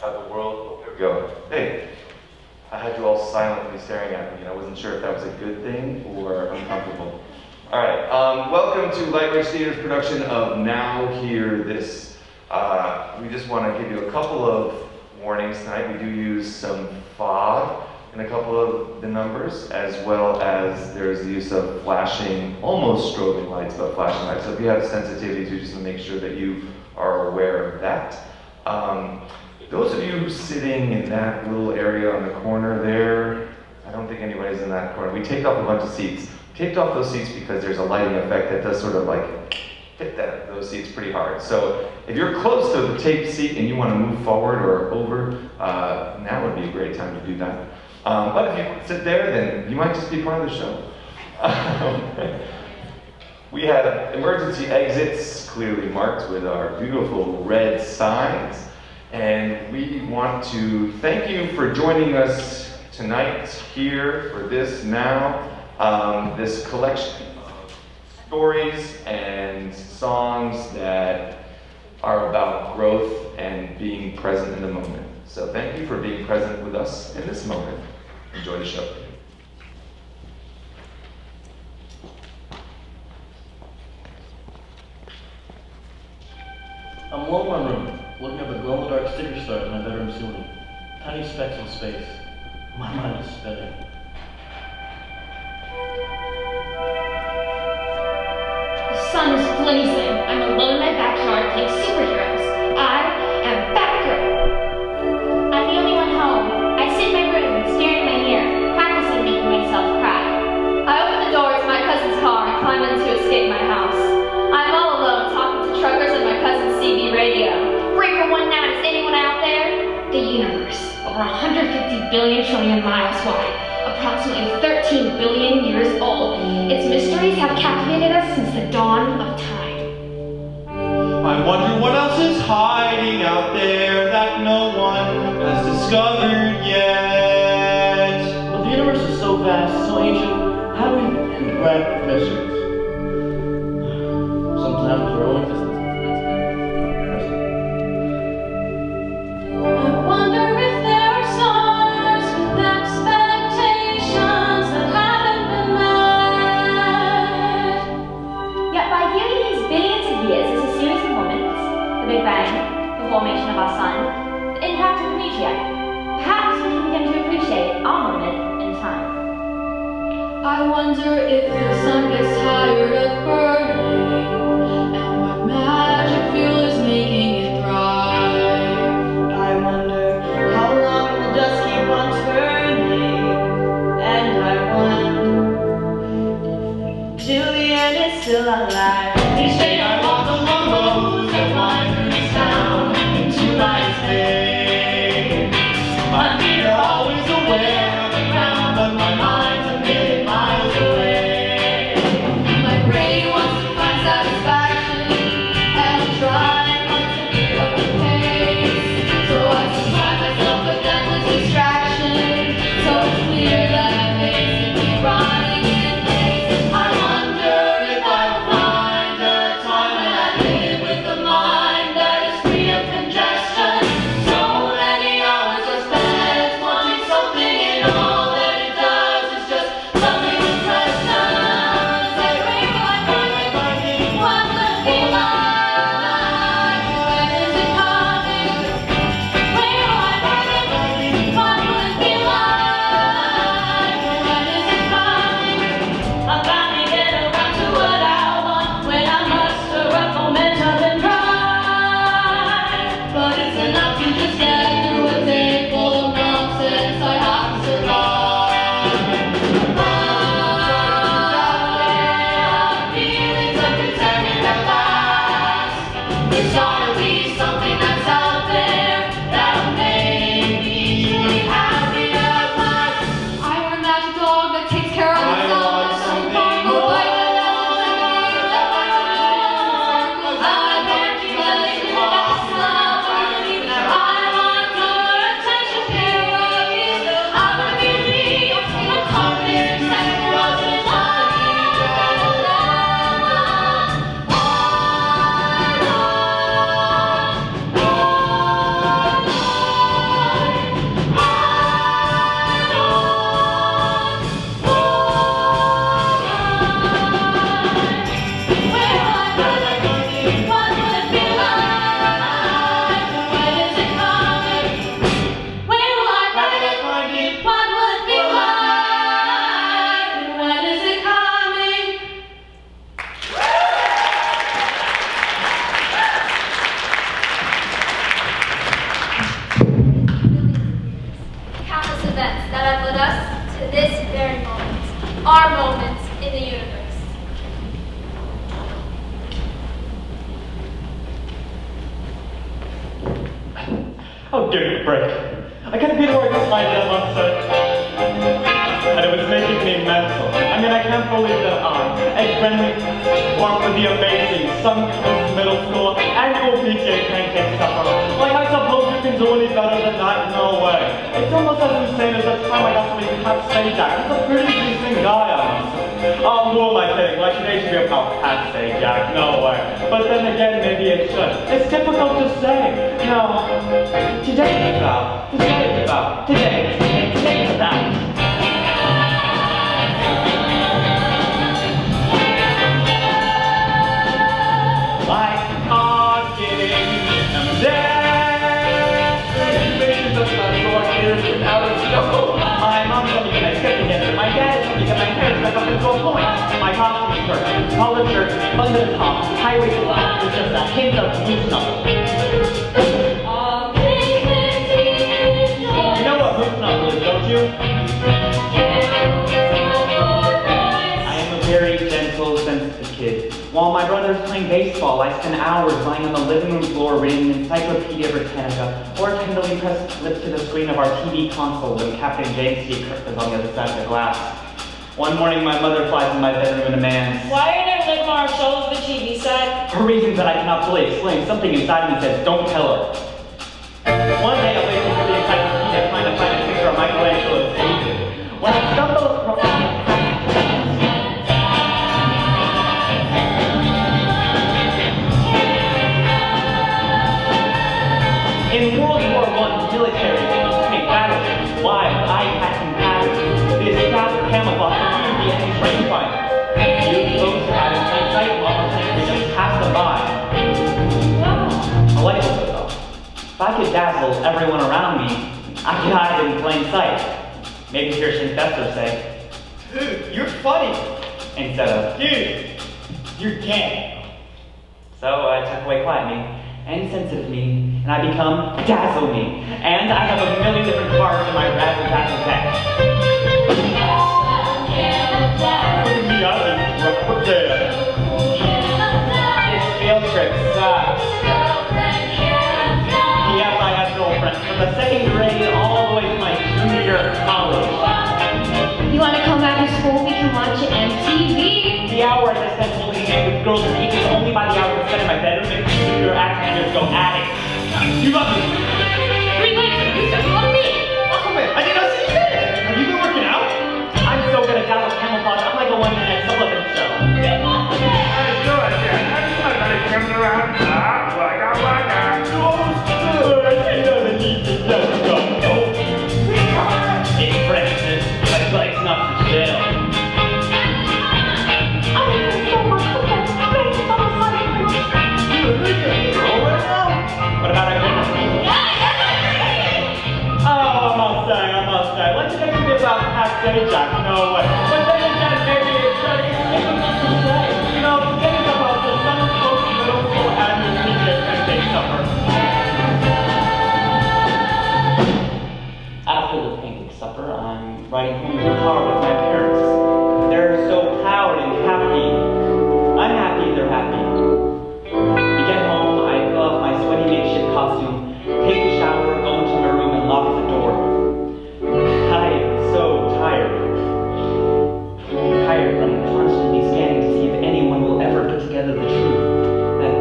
how the world will go. Hey, I had you all silently staring at me, and I wasn't sure if that was a good thing or uncomfortable. All right, welcome to Lightridge Theater's production of Now Hear This. We just want to give you a couple of warnings tonight. We do use some fog in a couple of the numbers, as well as there's the use of flashing, almost strobing lights, but flashing lights. So if you have sensitivities, we just want to make sure that you are aware of that. Those of you sitting in that little area on the corner there, I don't think anybody's in that corner. We taped off a bunch of seats. Taped off those seats because there's a lighting effect that does sort of like hit those seats pretty hard. So if you're close to the taped seat and you want to move forward or over, now would be a great time to do that. But if you sit there, then you might just be part of the show. We have emergency exits clearly marked with our beautiful red signs. And we want to thank you for joining us tonight here for this this collection of stories and songs that are about growth and being present in the moment. So thank you for being present with us in this moment. Enjoy the show. I'm alone in my room, looking at the glow-in-the-dark sticker stars in my bedroom ceiling. Tiny specks in space. My mind is spinning. The sun is blazing. I'm alone in my backyard playing superheroes. I am Batgirl. I'm the only one home. I sit in my room, staring in my mirror, practicing making myself cry. I open the door to my cousin's car and climb in to escape my house. I'm all alone, talking to truckers on my cousin's CB radio. Breaker 19, is anyone out there? The universe, over 150 billion trillion miles wide, approximately 13 billion years old. Its mysteries have captivated us since the dawn of time. I wonder what else is hiding out there that no one has discovered yet. But the universe is so vast, so ancient, how do we grant mysteries? Sometimes we're only just the formation of our sun, the impact of the meteorite. Perhaps we can begin to appreciate our moment in time. I wonder if the sun gets tired of burning, and what magic fuel is making it thrive. I wonder how long will the dust keep on turning, and I wonder if till the end it's still alive. Each day I walk along roads that wind through this town into night's day. My feet are always aware of the ground, but my mind's a million miles away. My brain wants to find satisfaction, and I'm trying not to pick up the pace. So I supply myself with endless distraction. So it's clear that I basically running in place. I wonder if I will find a time when I live with a mind that is free of congestion. So our moment in the universe. Oh, give me a break. I got to be to work this night at sunset. And it was making me mental. I mean, I can't believe that a friendly form of the amazing sun-kissed middle school annual PTA pancake supper. Like, I suppose you can do any better than that? No way. It's almost as insane as the time I got somebody to have Sajak. He's a pretty decent guy, I must say. Oh, who am I kidding? Like, today should be about Pat Sajak. No way. But then again, maybe it should. It's difficult to say. You know, today it's about. Like talking and dancing, my mom told me to get my skip together. My dad told me to get my hair stuck up into a point. My costume skirt, collared shirt, button top, high-waisted blouse with just a hint of blue knuckle. You know what blue knuckle is, don't you? I am a very gentle, sensitive kid. While my brother's playing baseball, I spend hours lying on the living room floor reading Encyclopedia Britannica or tenderly press lips to the screen of our TV console when Captain James C. Kirk is on the other side of the glass. One morning, my mother flies in my bedroom and demands, "Why are there living on our shows the TV set?" for reasons that I cannot fully explain, something inside me says, don't tell her. One day, I wake up to the encyclopedia trying to find a picture of Michelangelo's David. When I stumble across in World War I, military take battles, wild, eye-catching patterns. The established camouflage confused the enemy train fighters. You close to that in plain sight while our tanks just pass them by. I like it though. If I could dazzle everyone around me, I could hide in plain sight. Maybe hear Shinfester say, "Dude, you're funny," instead of, "Dude, you're gay." So I tuck away quietly and sensitive me, and I become Dazzle Me. And I have a million different parts in my razzle-dazzle tech. This field trip sucks. Yes, I have girlfriends from the second grade all the way to my junior year of college. You want to come after school? We can watch MTV. The hours I spend holding hands with girls and equals only by the hours I spend in my bedroom and computer actors go at it. You love me. Green Lantern, you said you love me. Aquaman, I did not see you. Have you been working out? I'm so good at dazzle camouflage. I'm like a one-minute Sullivan show. It's breakfast. My flight's not for sale. What about our goodness? Oh, I must say. Let's get to this about Pat Sajak, no way. But then again, maybe it's difficult to say. You know, think about the sun-coated middle school annual PTA pancake supper. After the pancake supper, I'm riding home in the car with my parents. They're so proud and happy. I'm happy they're happy. We get home, I pull off my sweaty makeshift costume, take a shower, go into my room, and lock the door. I am so tired. Tired from constantly scanning to see if anyone will ever put together the truth. That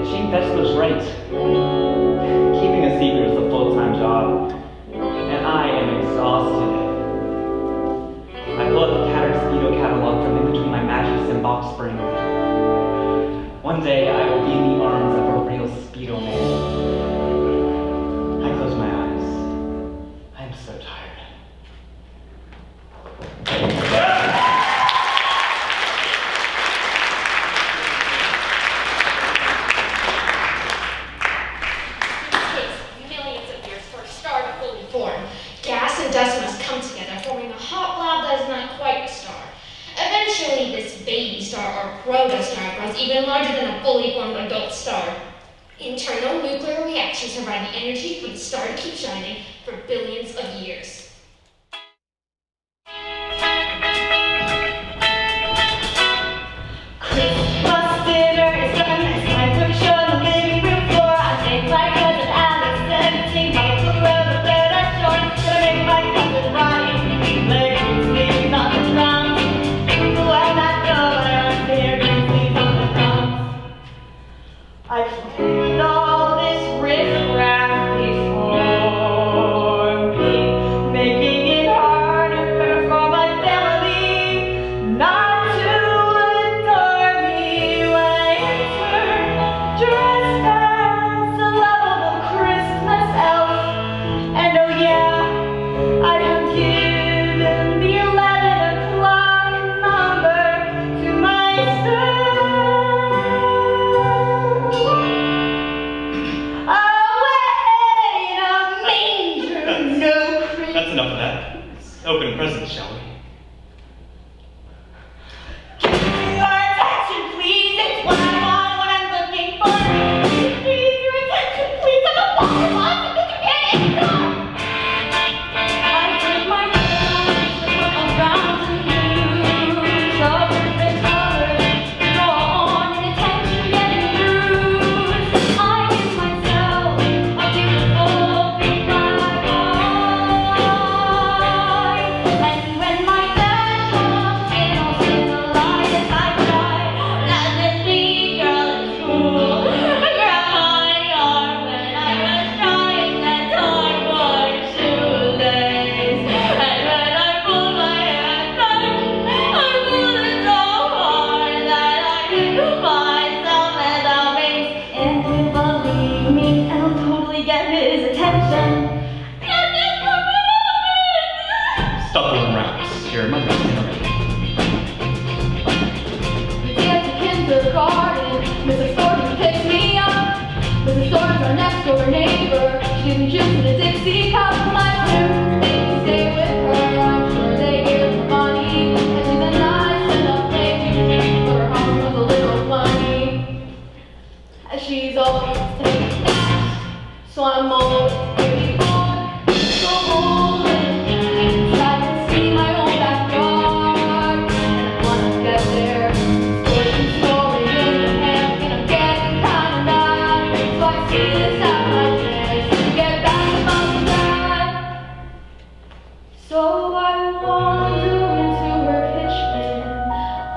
Shane Fessler's right. Keeping a secret is a full-time job, and I am exhausted. I pull up the tattered Speedo catalog from in between my mattress and box spring. One day, I will be in the arms of a real Speedo man. I close my eyes. I'm so tired. It takes millions of years for a star to fully form. Gas and dust must come together, forming a hot blob that is not quite a star. Eventually, this baby star, or protostar, grows even larger than a fully formed adult star. Internal nuclear reactions provide the energy for the star to keep shining for billions of years. enough of that. Let's open presents, shall we? Give me your attention, please. It's what I want, what I'm looking for. Please, your attention, please. I'm a ball of lots of you can't ignore. I put my hands around you, so different colors, drawn in attention, getting bruised. I give myself a beautiful big black eye, and when my dad comes in, I'll still lie as I cry. Not this big girl in school, grab my arm when I was trying that time for shoelace, and when I pull my hand back, I pull it so hard that I hit myself in the face. And he'll believe me, and I'll totally get his attention. Stop doing raps. You're my best friend already. We get to kindergarten, Mrs. Thornton picks me up. Mrs. Thornton's our next door neighbor. She gives me juice in a Dixie cup. My parents make me stay with her. I'm sure they hear the money. And she's a nice enough lady, but her home was a little funny. And she's always taking naps, so I'm always pretty bored. So bored, I can see my own backyard. And I wanna get there, squishing snoring in the hammock, and I'm getting kinda mad. So I see this at my chance to get back to mom and dad. So I wander into her kitchen.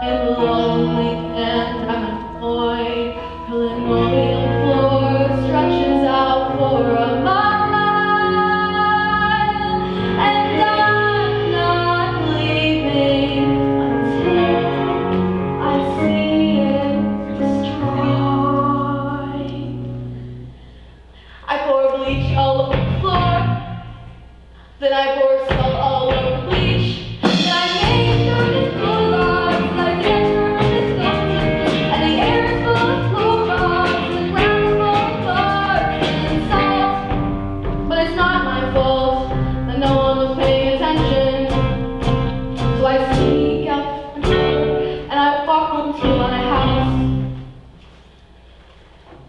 I'm lonely and I'm annoyed. Her linoleum floor stretches out for a mile, and I'm not leaving until I see it destroyed. I pour bleach all over the floor, then I pour salt all over the bleach. Then I make sure it's full of, I dance around this mountain, and the air is full of chlorox, and the ground is full of bugs and salt. But it's not my fault that no one was paying attention. So I sneak out the door, and I walk home to my house.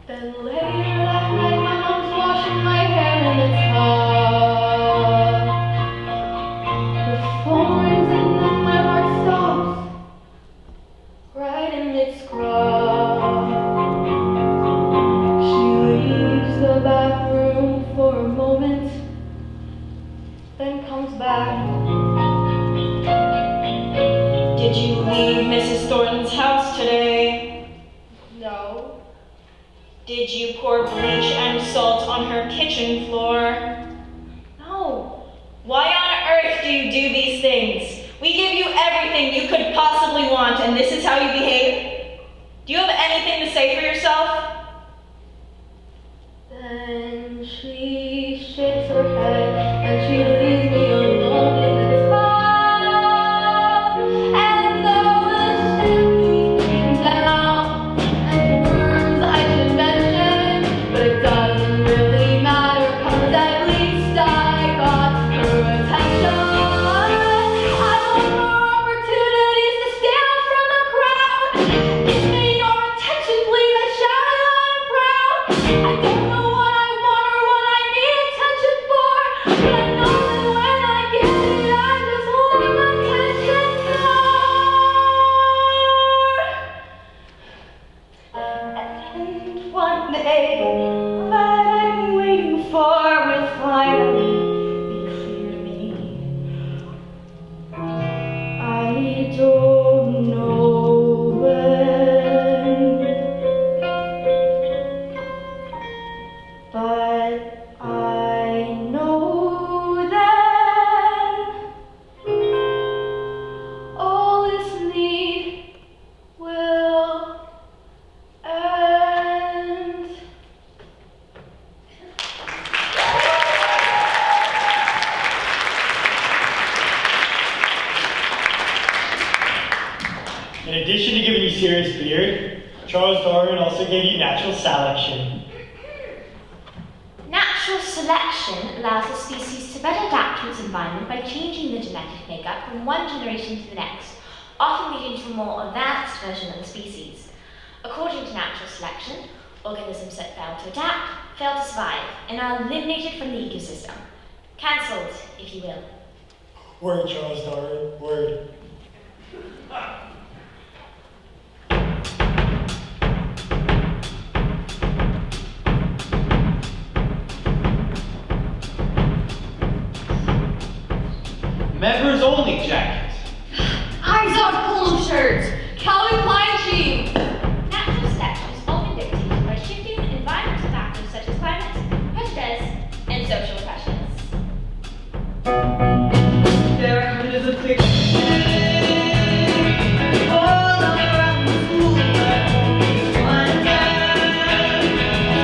Then later that night, my mom's washing my hair in the tub. The phone rings and then my heart stops, right in its scrub. She leaves the bathroom for a moment, then comes back. Did you leave Mrs. Thornton's house today? No. Did you pour bleach and salt on her kitchen floor? No. Why on earth do you do these things? We give you everything you could possibly want, and this is how you behave? Do you have anything to say for yourself? Then she shakes her head and she leaves me alone in the tub. And though the chimney came down and burns, I should mention, but it doesn't really matter, 'cause at least I got her attention. I want more opportunities to stand out from the crowd. Give me your attention, please. I shouted loud and proud. I don't know what I want or what I need attention for, but I know that when I get it, I just want attention more. And one day, that I've been waiting for will finally be clear to me. I don't know when, but I know then all this need will end. In addition to giving you serious beard, Charles Darwin also gave you natural selection. Natural Natural selection allows a species to better adapt to its environment by changing the genetic makeup from one generation to the next, often leading to a more advanced version of the species. According to natural selection, organisms that fail to adapt, fail to survive, and are eliminated from the ecosystem. Cancelled, if you will. Word, Charles Darwin. Word. Members only jacket. Eyes on polo shirts. Calvin Klein jeans. Natural selection is often dictated by shifting environmental factors such as climate, prejudice, and social pressures. There are hundreds of pictures all around the school, but only one man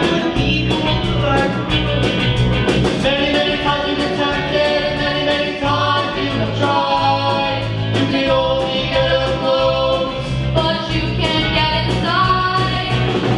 for the people who are cruel. Many, many times you've been tempted, and many, many times you have tried. You can only get up close. But you can't get inside.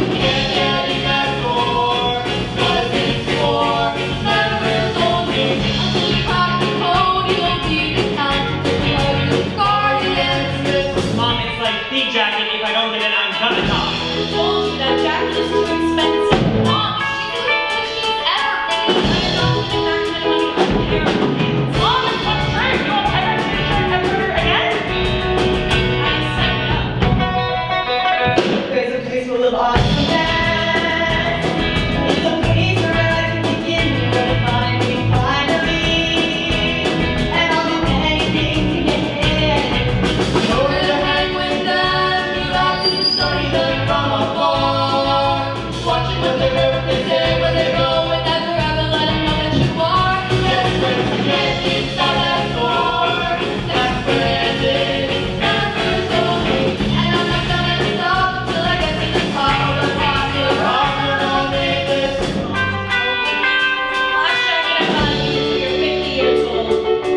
Can't get in that door. Cause it's for members only. Until you crack the code, you'll be discounted because you're guardians. Mom, it's like the jacket. If I don't get it, I'm gonna die. Who told you that jacket is too expensive? Mom, she's the cheapest ever. I don't think that kind of money on hair. Mom, it's not true. You won't ever see a shirt ever again? I said no. There's a place full of awesome dads. It's a place where I can begin to find me finally. And I'll do anything to get in. You're to hang with them. You have to study them from afar. Watching what they wear, what they say, where they go, and never ever let them know that you are. Just wait to get inside that door. That's where it is. Members only. And I'm not gonna stop until I get to the top of the popular rock. Rocker only list. Last jacket I bought you until you're 50 years old.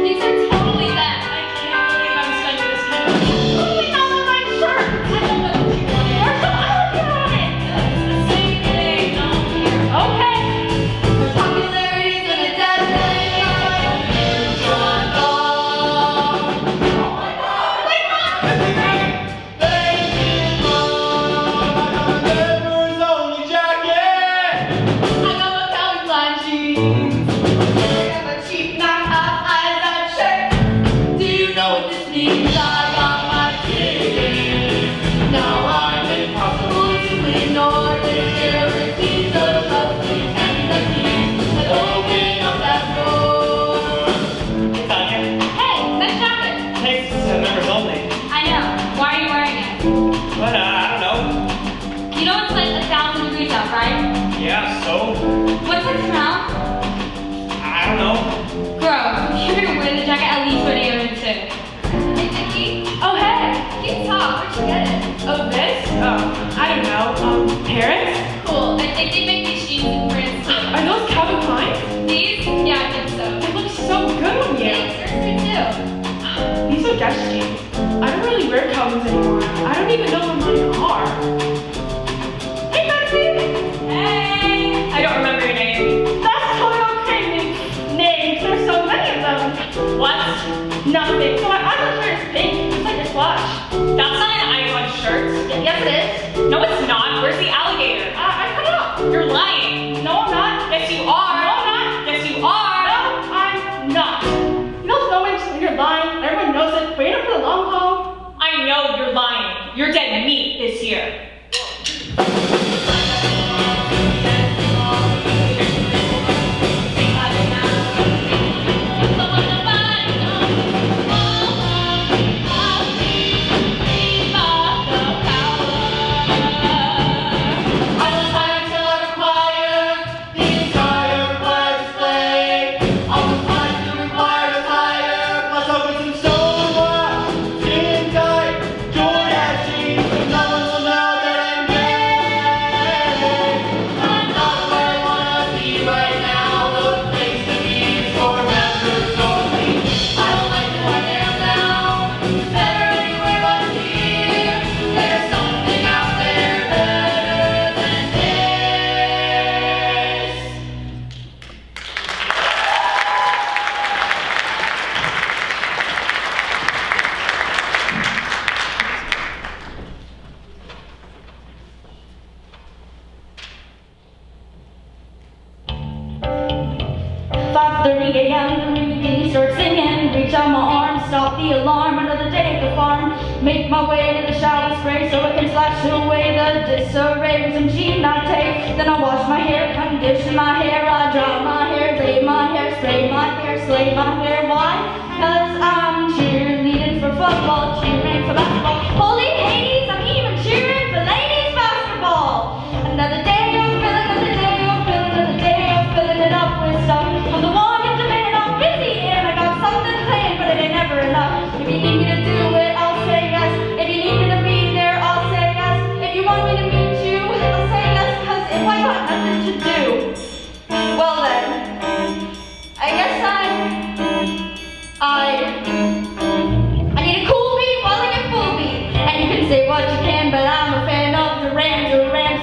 These are totally them. I can't believe I'm spending this kind of money. Totally not on my shirt. I don't know what you wanted. Where's the other on it? It's the same thing. Don't care. Okay. Popularity's in a dead thing. John Bowen. Wait, Mom! Thank you, Mom. I got a members only jacket. I got my Calvin Klein jeans. I got my cheap knockoff eyes-on shirt. Do you know what this means? I got my ticket. Now I'm impossible to ignore. This guarantee so trustful and the keys that open up that door. It's on here. Hey, nice jacket. Thanks, members only. I know. Why are you wearing it? But I don't know. You know it's like 1,000 degrees out, right? Yeah, so What's it smell? I don't know. Gross. You're gonna wear the jacket at least when you're in too. Hey, Vicky. Oh, hey. Keep talk. Where'd you get it? Oh, this? Oh, I don't know. Paris? Cool. I think they make these jeans in France too. Are those Calvin Klein? These? Yeah, I think so. They look so good on you. Thanks, yours do too. These are Guess jeans. I don't really wear Calvins anymore. I don't even know what mine are. Hey, Betsy! Hey! I don't remember your name. That's totally okay. Names. There's so many of them. What? Nothing. So my eyelash shirt is pink. It's like this watch. That's not an icon shirt. Yes, it is. No, it's not. Where's the alligator? I cut it off. You're lying. No, I'm not. Yes, you are. No, I'm not. Yes, you are. No, I'm not. You know when you're lying, everyone knows it, but you're in it for the long haul. I know you're lying. You're dead meat this year. Skin tight, Jordan jeans, but no one will know that 6:30 a.m. The new starts singing. Reach out my arm, stop the alarm. Another day at the farm. Make my way to the shower spray so I can slash away the disarray with some jean latte. Then I wash my hair, condition my hair, I dry my hair, lay my hair, spray my hair, slay my hair. Why? 'Cause I'm cheerleading for football, cheering for basketball. Holy Hades, I'm even cheering for ladies basketball. Another day of filling, another day of filling, another day of filling it up with stuff. I'm the one in demand, I'm busy and I got something planned, but it ain't never enough. If you need me to do it, I'll say yes. If you need me to be there, I'll say yes. If you want me to meet you, I'll say yes. 'Cause if I got nothing to do, well then, I guess I need a cool beat while I get full beat. And you can say what you can, but I'm a fan of the Rams,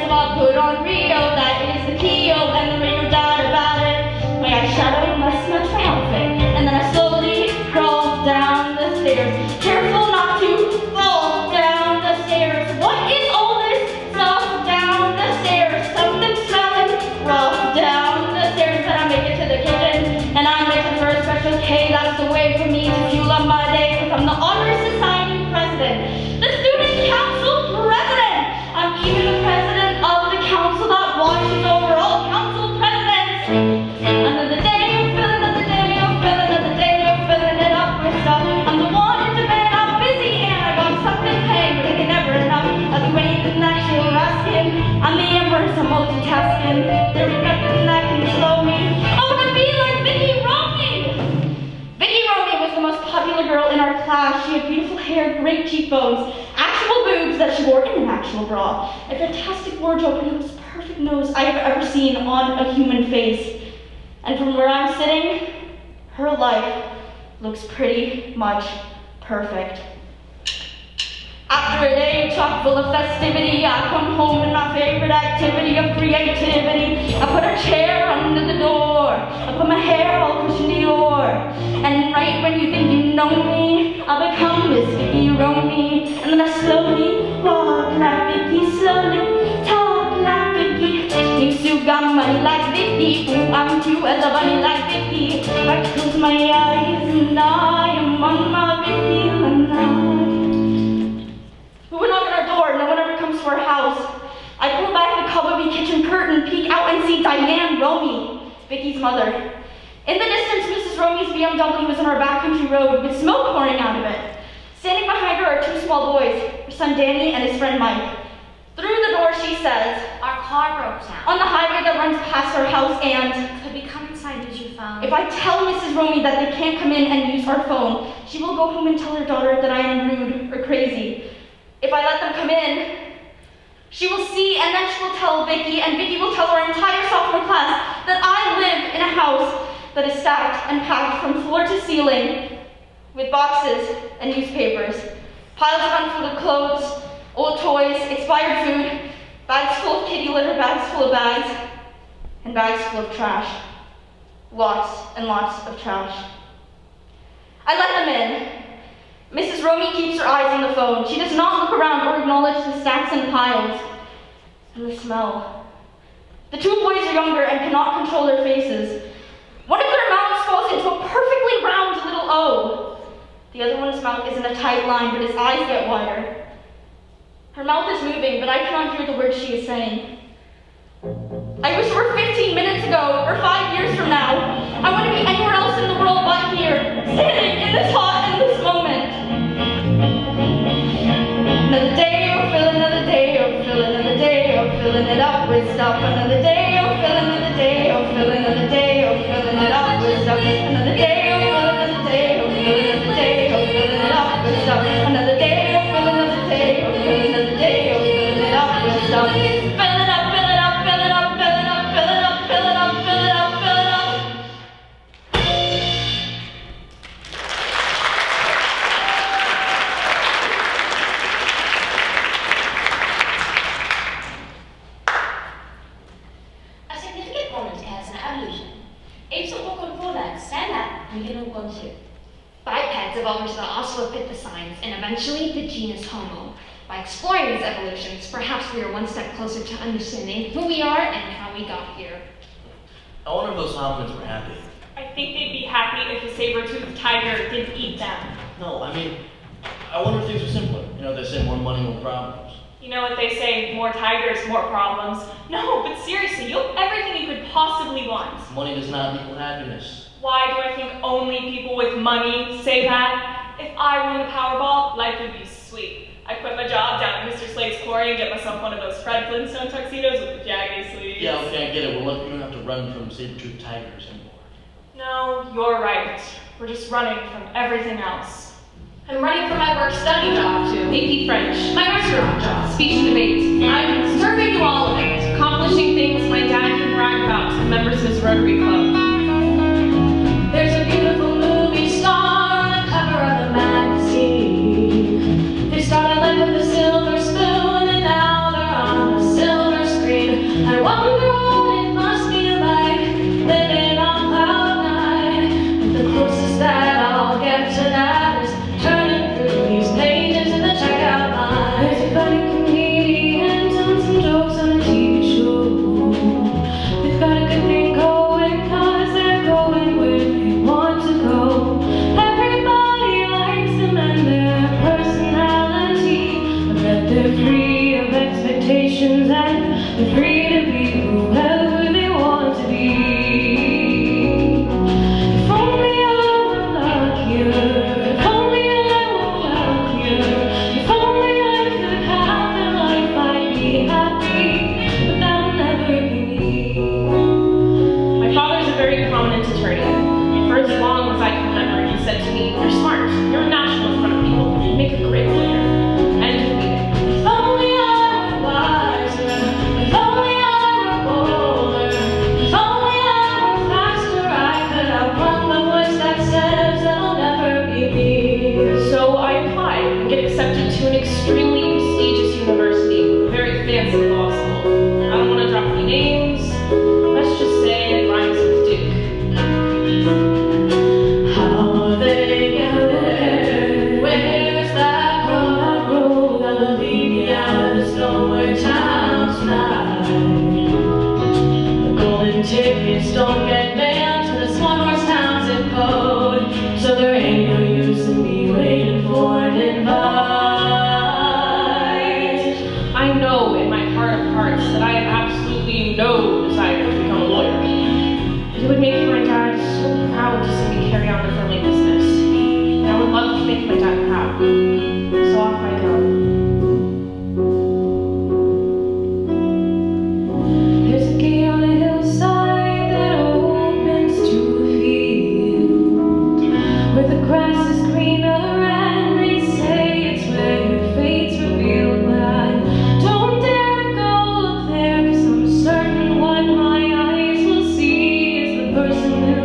so I'll put on Rio. That is the key, and the radio died about it. My eyeshadow must match my outfit. And then I slowly crawl down the stairs. Careful not to fall down the stairs. What is all this stuff down the stairs? Something smelling rough down the stairs. But I make it to the kitchen, and I'm making for a special K. That's the way for me to fuel up my day. 'Cause I'm the honor society president, the student council president. I'm even the president of the council that watches over all council presidents. Another day of filling, another day of filling, another day of filling it up with stuff. I'm the one in demand, I'm busy and I got something paying, but it ain't never enough. I'll do anything that you're asking. I'm the empress, I'm multitasking. There ain't nothing that can slow me. I wanna be like Vicky Romney. Vicky Romney was the most popular girl in our class. She had beautiful hair, great cheekbones, actual boobs that she wore in an actual bra, a fantastic wardrobe, and the most perfect nose I have ever seen on a human face. And from where I'm sitting, her life looks pretty much perfect. After a day chock full of festivity, I come home and my favorite activity of creativity. I put a chair under the door, I put my hair all pushed into your. And right when you think you know me, I'll become Miss Vicky Romney. And then I slowly walk like Vicky, slowly talk like Vicky. You still got money like Vicky, ooh, I'm cute as a bunny like Vicky. I close my eyes and I am on my Vicky line. We would knock on our door, no one ever comes to our house. I pull back the cupboard kitchen curtain, peek out and see Diane Romney, Vicky's mother. In the distance, Mrs. Romney's BMW was on our backcountry road with smoke pouring out of it. Standing behind her are two small boys, her son Danny and his friend Mike. Through the door, she says, Our car broke down. on the highway that runs past our house, and Could we come inside? Use your phone? if I tell Mrs. Romney that they can't come in and use our phone, she will go home and tell her daughter that I am rude or crazy. If I let them come in, she will see, and then she will tell Vicky, and Vicky will tell our entire sophomore class that I live in a house that is stacked and packed from floor to ceiling with boxes and newspapers, piles of unfolded clothes, old toys, expired food, bags full of kitty litter, bags full of bags, and bags full of trash. Lots and lots of trash. I let them in. Mrs. Romney keeps her eyes on the phone. She does not look around or acknowledge the stacks and piles. And the smell. The two boys are younger and cannot control their faces. One of their mouths falls into a perfectly round little O. The other one's mouth is in a tight line, but his eyes get wider. Her mouth is moving, but I cannot hear the words she is saying. I wish it were 15 minutes ago, or 5 years from now. I want to be anywhere else in the world but here, standing in this hot and this moment. Another day of filling, another day of filling, another day of filling it up with stuff. Another day of filling, another day of filling, another day of filling it up with stuff. Another day of filling, another day of filling, another day of filling it up with stuff. Another day of filling, another day of filling, another day of filling it up with stuff. Fill it up, fill it up, fill it up, fill it up, fill it up, fill it up, fill it up, fill it up. A significant moment has an evolution. Apes of Bokonfodak stand up and begin to consume. Bipeds evolved into the Australopithecines and eventually the genus Homo. By exploring these evolutions, perhaps we are one step closer to understanding who we are and how we got here. I wonder if those hominids were happy. I think they'd be happy if a saber-toothed tiger didn't eat them. No, I mean, I wonder if things were simpler. You know, they say more money, more problems. You know what they say, more tigers, more problems. No, but seriously, you have everything you could possibly want. Money does not equal happiness. Why do I think only people with money say that? If I won the Powerball, life would be sweet. I'd quit my job down at Mr. Slate's quarry and get myself one of those Fred Flintstone tuxedos with the jagged sleeves. Yeah, okay, I get it. Well, look, you don't have to run from saber-toothed tigers anymore. No, you're right. We're just running from everything else. I'm running from my work-study job too. AP French, my restaurant job, speech and debate. I'm serving to all of it. Accomplishing things my dad can brag about to the members of his Rotary Club. There's a beautiful movie star on the cover of the magazine. They started life with a silver spoon and now they're on the silver screen. I wonder what it must be like living on cloud nine. But the closest that I'll get to that is turning through these pages in the checkout line. There's a funny comedian telling some jokes on a TV show. They've got a good thing going 'cause they're going where they want to go. Everybody likes them and their personality, but that they're free of expectations and they're free to be whoever they want to be. If only I were luckier, if only I were wealthier, if only I could have their life, I'd be happy, but that'll never be me. My father's a very prominent attorney. For as long as I can remember, he said to me, "You're smart, you're national in front of people, you make a great lawyer." End of meeting. If only I were wiser, if only I were bolder, if only I were faster, I could outrun the voice that says it'll never be me. So I applied and get accepted to an extremely prestigious university, a very fancy law school. I don't want to drop any names. Let's just say it rhymes with Duke. How they get there? Where's that road that'll lead me out of this nowhere town tonight? The golden tickets don't get mailed to this one-horse town zip code, so there ain't no use in me waiting for an invite. I know in my heart of hearts that I have absolutely no desire to become a lawyer. It would make my dad so proud to see me carry on the family business. And I would love to make my dad proud. So off I go. There's a gate on a hillside that opens to a field where the grass is greener and they say it's where your fate's revealed. But I don't dare to go up there 'cause I'm certain what my eyes will see is the person who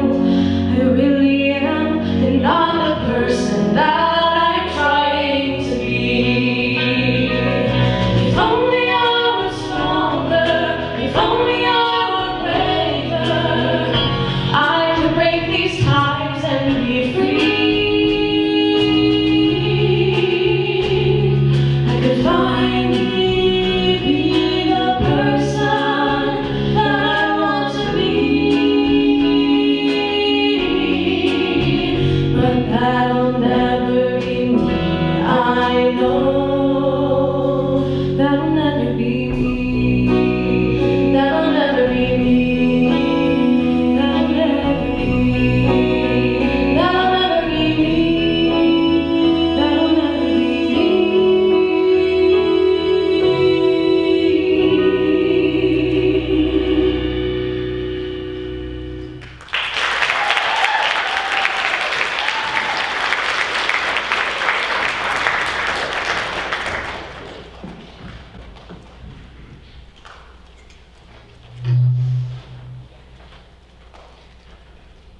I really am and not the person that I'm trying to be. If only I were stronger, if only I were braver, I could break these ties and be free. I could finally be the person that I want to be. But that'll never be me. I know that'll never be me. That'll never be me. That'll never be me. That'll never be me. That'll never be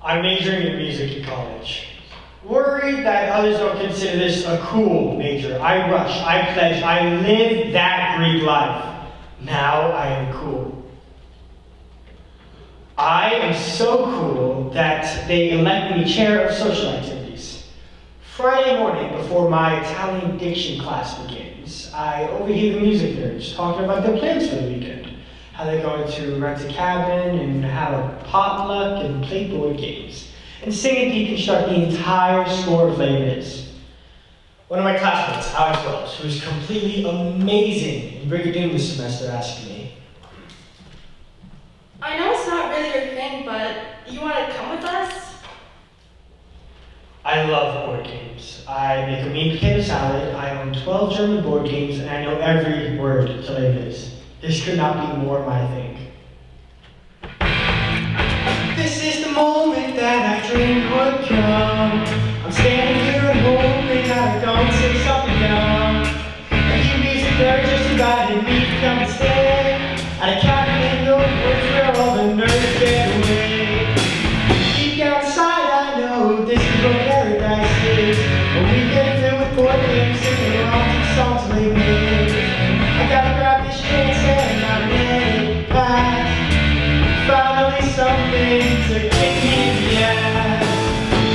I'm majoring in music in college. Worried that others don't consider this a cool major. I rush, I pledge, I live that Greek life. Now I am cool. I am so cool that they elect me chair of social activities. Friday morning, before my Italian diction class begins, I overhear the music nerds talking about their plans for the weekend. How they're going to rent a cabin and have a potluck and play board games. and sing and deconstruct the entire score of Les Mis. One of my classmates, Alex Wells, who is completely amazing in Brigadoon this semester, asked me, I know it's not really your thing, but you want to come with us? I love board games. I make a mean potato salad, I own 12 German board games, and I know every word to Les Mis. This could not be more my thing. This is the moment that I dreamed would come. I'm standing here and hoping that I don't say something dumb. A few music there just invited me to come and stay at a cafe in the woods where all the nerds get away. Deep down inside I know this is what paradise is, when we get filled with board games singing along to the songs they made. I gotta grab this chance and I'm ready to pass. Finally something to kick me in the ass.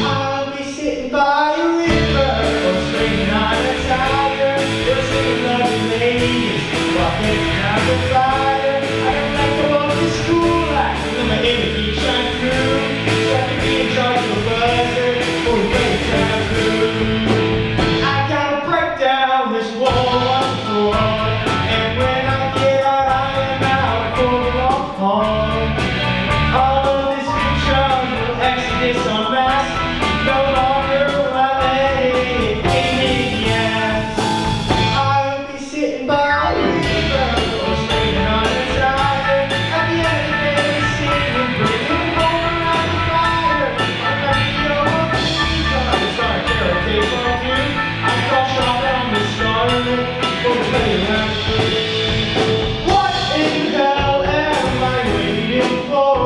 I'll be sitting by a river or swinging on a tire, or singing lovely ladies walking around the fire. I don't like to walk to school, I feel my inner heat shine through, so I can be in charge of a buzzer or a playtime crew. I gotta break down this wall on the floor, and when I get out I am out for the long haul. All of this fiction will exodus en masse. No longer will I let it hit me in the ass. I'll be sitting by a river or swinging on a tire. At the end of the day, we sing and bring home around the fire. I'm like the old movie star Carol Tape on you. I call shop on the Scarlet for the playground. What in hell am I waiting for?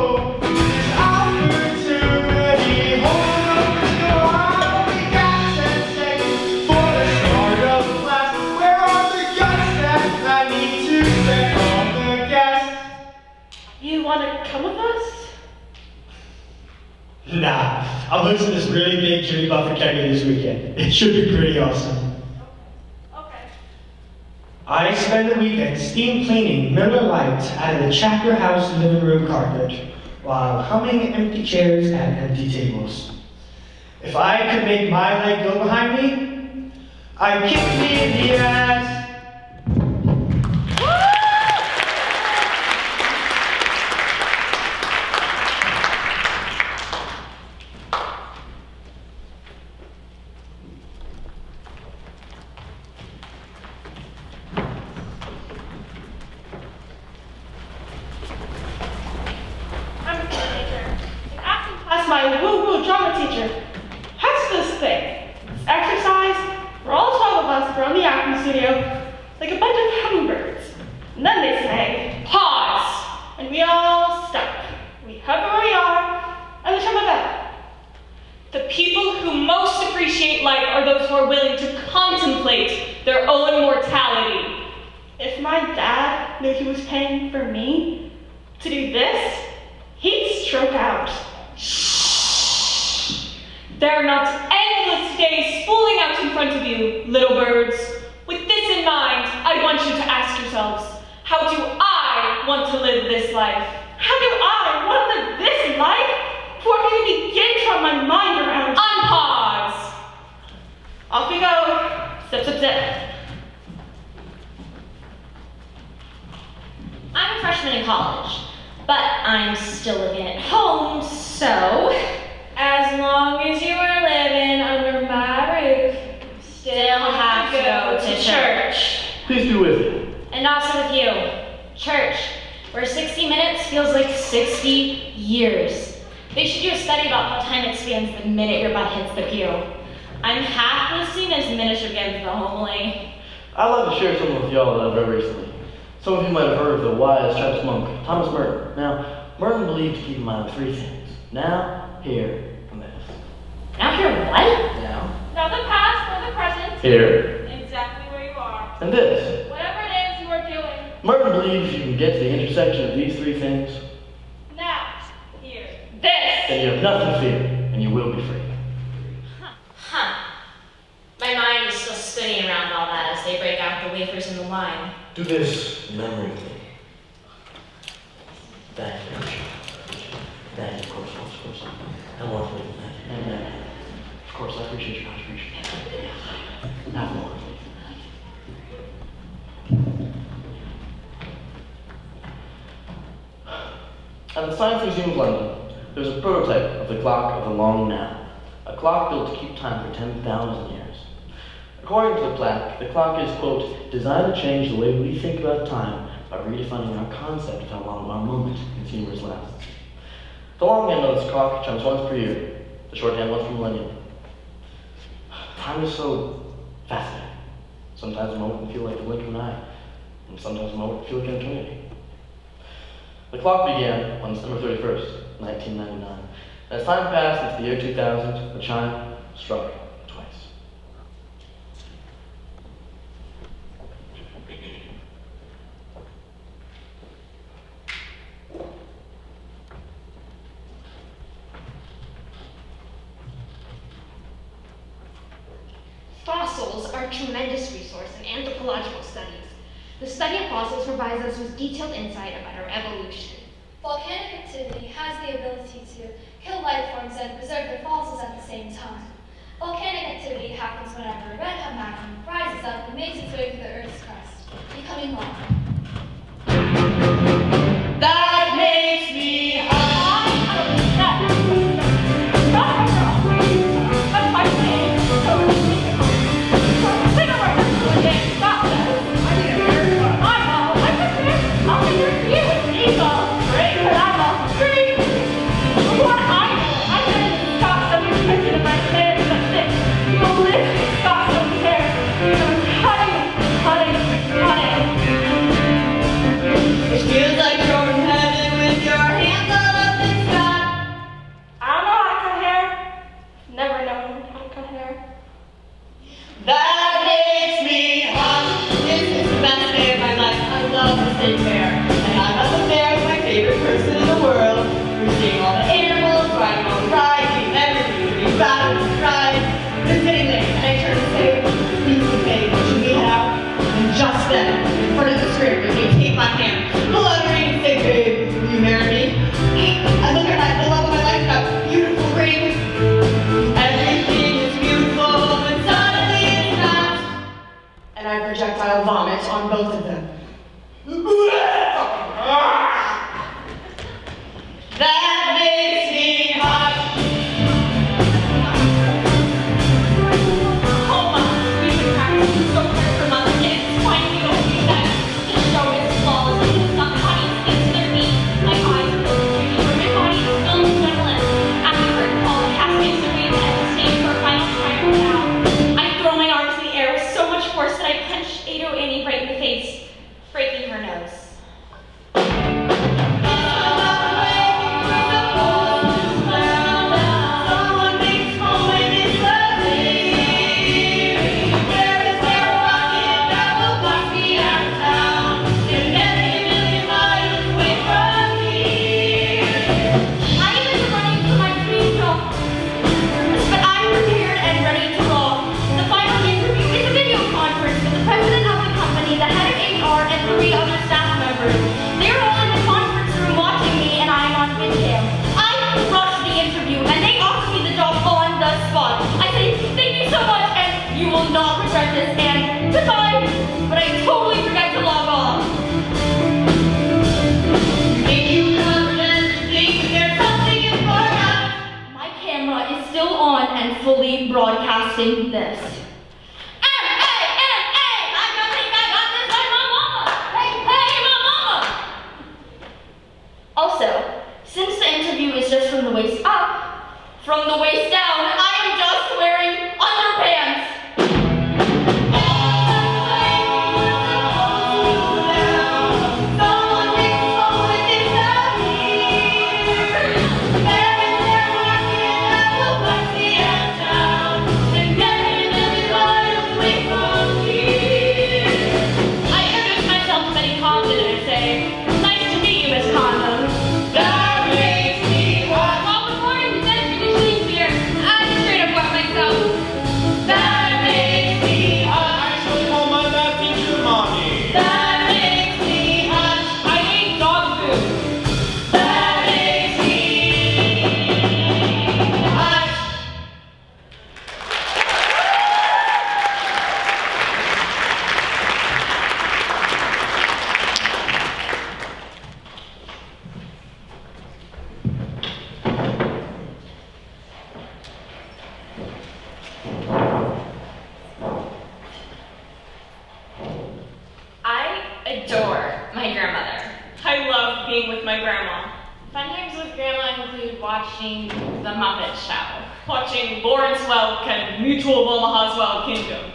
This opportunity, hold up the door. I only got 10 seconds for the start of class. Where are the guts that I need to set on the gas? You want to come with us? Nah, I'll listen to this really big Jimmy Buffett kegger this weekend. It should be pretty awesome. Okay. I spend the weekend steam cleaning Miller Lite out of the Chapter House living room carpet while humming empty chairs and empty tables. If I could make my leg go behind me, I'd kick me in the ass. I'm a teenager. In acting class, my woo-woo drama teacher has this thing. This exercise where all 12 of us are in the acting studio like a bunch of hummingbirds. And then they say, pause! And we all stop. We hover where we are, and they turn the bell. The people who most appreciate life are those who are willing to contemplate their own mortality. If my dad knew he was paying for me to do this, he'd stroke out. Shh! There are not endless days spooling out in front of you, little birds. With this in mind, I want you to ask yourselves, how do I want to live this life? How do I want to live this life? Before I can even begin to wrap my mind around. Unpause! Off we go. Zip, zip, zip. I'm a freshman in college, but I'm still living at home, so As long as you are living under my roof, still have to go to church. Please be with you. And also with you. Church, where 60 minutes feels like 60 years. They should do a study about how time expands the minute your butt hits the pew. I'm half listening as the minister begins the homily. I'd like to share something with y'all that I've read recently. Some of you might have heard of the wise Trappist monk, Thomas Merton. Now, Merton believed to keep in mind 3 things. Now, here, and this. Now hear what? Now, Now the past or the present, here, exactly where you are. and this. Whatever it is you are doing. Merton believes you can get to the intersection of these 3 things, Now, here. This! then you have nothing to fear, and you will be free. Huh. My mind is still spinning around all that as they break out the wafers in the wine. Do this in memory of me. Thank you. Thank you, of course. And one thing, thank you. appreciate your contribution. Have more, please. At the Science Museum of London, there's a prototype of the clock of the long now, a clock built to keep time for 10,000 years. According to the plaque, the clock is, quote, designed to change the way we think about time by redefining our concept of how long our moment in humorous lasts. The long end of this clock chimes once per year, the short end once per millennium. Time is so fascinating. Sometimes a moment can feel like the blink of an eye, and sometimes a moment can feel like an eternity. The clock began on December 31st, 1999. And as time passed into the year 2000, the chime struck twice. Fossils are a tremendous resource in anthropological studies. The study of fossils provides us with detailed insight about our evolution. Volcanic activity has the ability to kill life forms and preserve their fossils at the same time. Volcanic activity happens whenever a red hot magma rises up and makes its way through the Earth's crust, becoming lava. That makes me projectile vomit on both of them. That makes me hot. Oh my, we've been practicing so hard for months and it's finally going to be that. The show is flawless and it's not cutting skin to their feet. My eyes are filled with beauty, where my body is filled with adrenaline. After curtain call, the cast makes their way to the stage for a final triumph now. I throw my arms in the air with so much force that I punch Ado Annie right in the face, breaking her nose. Not regret this and goodbye, but I totally forgot to log off. Make you come and think there's something important. My camera is still on and fully broadcasting this. I don't think I got this like my mama. Hey, my mama. Also, since the interview is just from the waist up, from the waist down, I am just wearing underpants. I adore my grandmother. I love being with my grandma. Fun times with grandma include watching The Muppet Show. Watching Lawrence Welk and Mutual of Omaha's Wild Kingdom.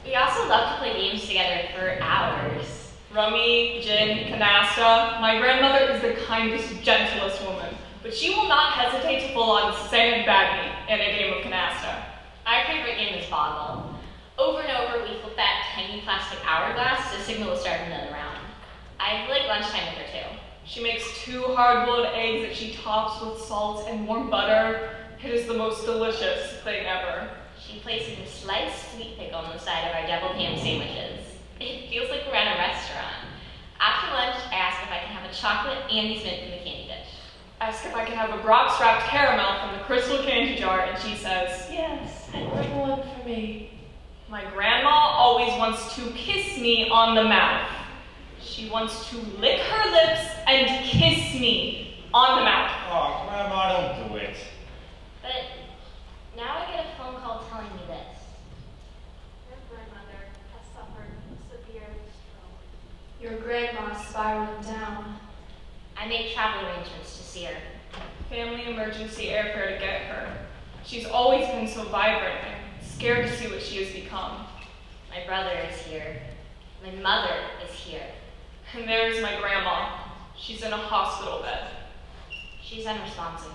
We also love to play games together for hours. Rummy, gin, canasta. My grandmother is the kindest, gentlest woman, but she will not hesitate to full-on sandbag me in a game of canasta. Our favorite game is Boggle. Over and over, we flip that tiny plastic hourglass to signal the start of another round. I like lunchtime with her too. She makes 2 hard-boiled eggs that she tops with salt and warm butter. It is the most delicious thing ever. She places a sliced sweet pickle on the side of our deviled ham sandwiches. It feels like we're at a restaurant. After lunch, I ask if I can have a chocolate Andes mint from the candy dish. Ask if I can have a Brock's-wrapped caramel from the crystal candy jar, and she says, Yes, and bring one for me. my grandma always wants to kiss me on the mouth. She wants to lick her lips and kiss me on the mouth. Oh, Grandma, don't do it. But now I get a phone call telling me this. Your grandmother has suffered a severe stroke. Your grandma's spiraling down. I make travel arrangements to see her. Family emergency airfare to get her. She's always been so vibrant. I'm scared to see what she has become. My brother is here. My mother is here. And there's my grandma. She's in a hospital bed. She's unresponsive.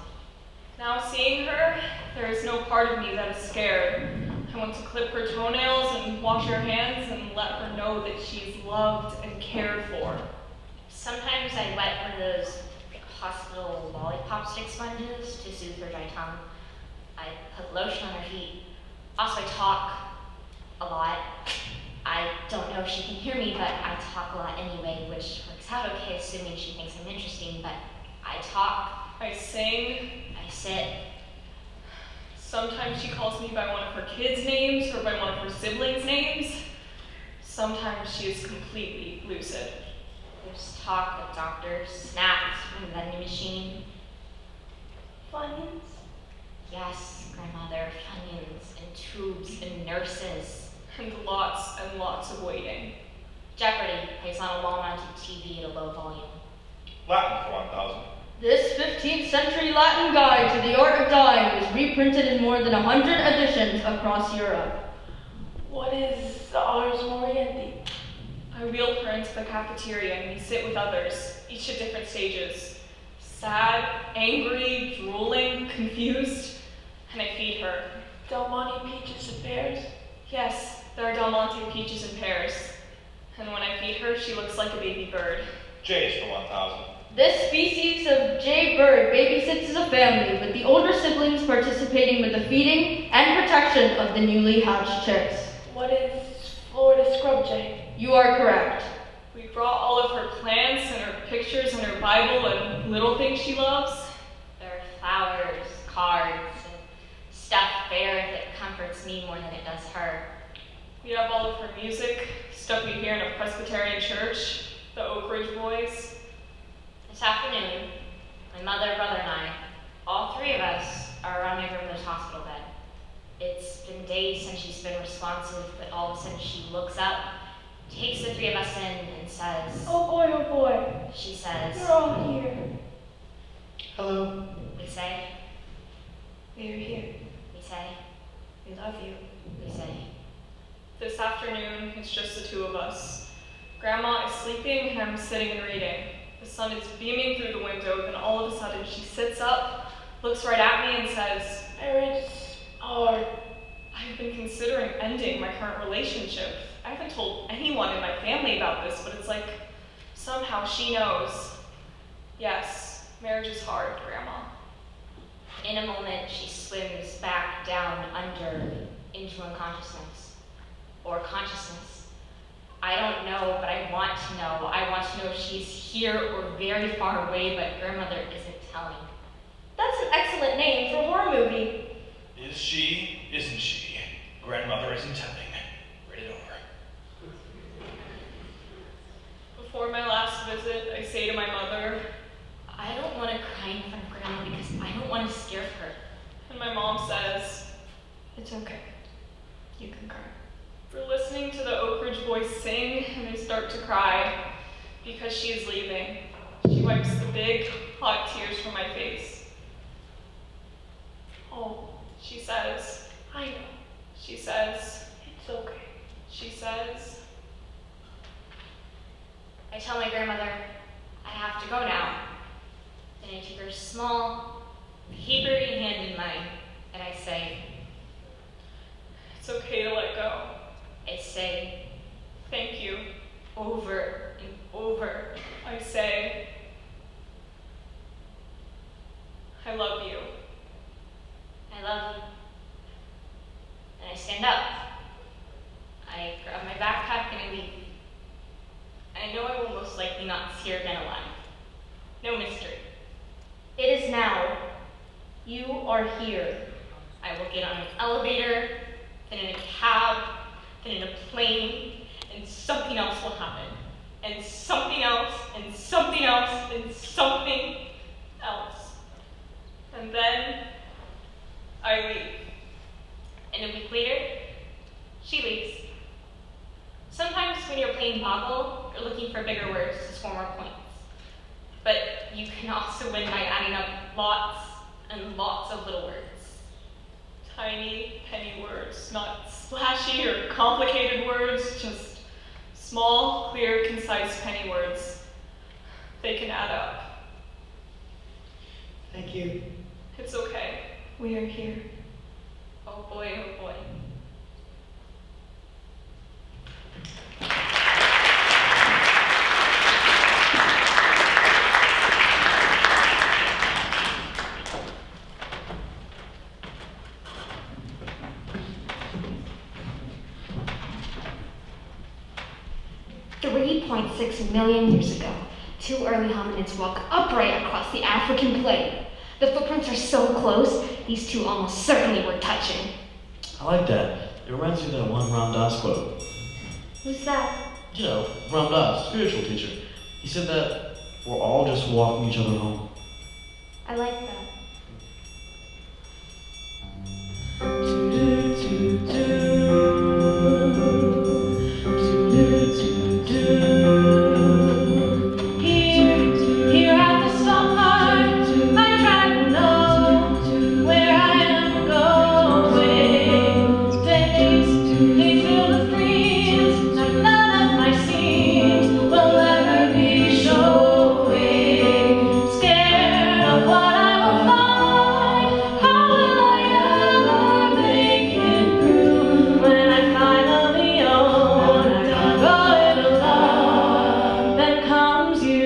Now seeing her, there is no part of me that is scared. I want to clip her toenails and wash her hands and let her know that she is loved and cared for. Sometimes I wet one of those hospital lollipop stick sponges to soothe her dry tongue. I put lotion on her feet. Also, I talk a lot. I don't know if she can hear me, but I talk a lot anyway, which works out okay, assuming she thinks I'm interesting, but I talk, I sing. I sit. Sometimes she calls me by one of her kids' names or by one of her siblings' names. Sometimes she is completely lucid. There's talk of doctors, snacks from the vending machine. Funyuns? Yes, grandmother, Funyuns and tubes and nurses. And lots of waiting. Jeopardy plays on a wall-mounted TV at a low volume. Latin for 1,000. This 15th century Latin guide to the art of dying was reprinted in more than 100 editions across Europe. What is Ars Moriendi? I wheel her into the cafeteria and we sit with others, each at different stages. Sad, angry, drooling, confused, and I feed her. Del Monte peaches and pears? Yes, there are Del Monte peaches and pears. And when I feed her, she looks like a baby bird. J's for 1,000. This species of jay bird babysits as a family, with the older siblings participating with the feeding and protection of the newly hatched chicks. What is Florida scrub jay? You are correct. We brought all of her plants and her pictures and her Bible and little things she loves. There are flowers, cards, and stuff there that comforts me more than it does her. We have all of her music, stuff we hear in a Presbyterian church, the Oak Ridge Boys. This afternoon, my mother, brother, and I, all three of us, are around my grandmother's hospital bed. It's been days since she's been responsive, but all of a sudden she looks up, takes the three of us in, and says, Oh boy, she says, you're all here. Hello. we say, We're here. we say, We love you. we say. This afternoon, it's just the two of us. Grandma is sleeping and I'm sitting and reading. The sun is beaming through the window, then all of a sudden she sits up, looks right at me and says, Marriage is hard. I've been considering ending my current relationship. I haven't told anyone in my family about this, but it's like somehow she knows. Yes, marriage is hard, Grandma. In a moment, she swims back down under into unconsciousness. Or consciousness. I don't know, but I want to know. I want to know if she's here or very far away, but grandmother isn't telling. That's an excellent name for a horror movie. Is she? Isn't she? Grandmother isn't telling. Read it over. Before my last visit, I say to my mother, I don't want to cry in front of grandma because I don't want to scare her. and my mom says, Lightridge boys sing and they start to cry because she is leaving. She wipes the big, hot tears from my face. Oh, she says, I know. She says, it's okay. She says, I tell my grandmother, I have to go now. Then I take her small, papery hand in mine, and I say, it's okay to let go. I say, Thank you. over and over. I say, I love you. I love you. And I stand up. I grab my backpack and I leave. I know I will most likely not see her again alive. No mystery. It is now. You are here. I will get on an elevator, then in a cab, then in a plane, and something else will happen. And something else, and something else, and something else. And then I leave. And a week later, she leaves. Sometimes when you're playing Boggle, you're looking for bigger words to score more points. But you can also win by adding up lots and lots of little words. Tiny, penny words, not splashy or complicated words, just small, clear, concise penny words. They can add up. Thank you. It's okay. We are here. Oh boy, oh boy. $3.6 million years ago, two early hominids walk upright across the African plain. The footprints are so close, these two almost certainly were touching. I like that. It reminds me of that one Ram Dass quote. Who's that? You know, Ram Dass, spiritual teacher. He said that we're all just walking each other home. I like that. Here at the stoplight, I try to know where I am going. Days filled with dreams that none of my scenes will ever be showing. Scared of what I will find. How will I ever make it through when I finally own I got it alone? Then comes you.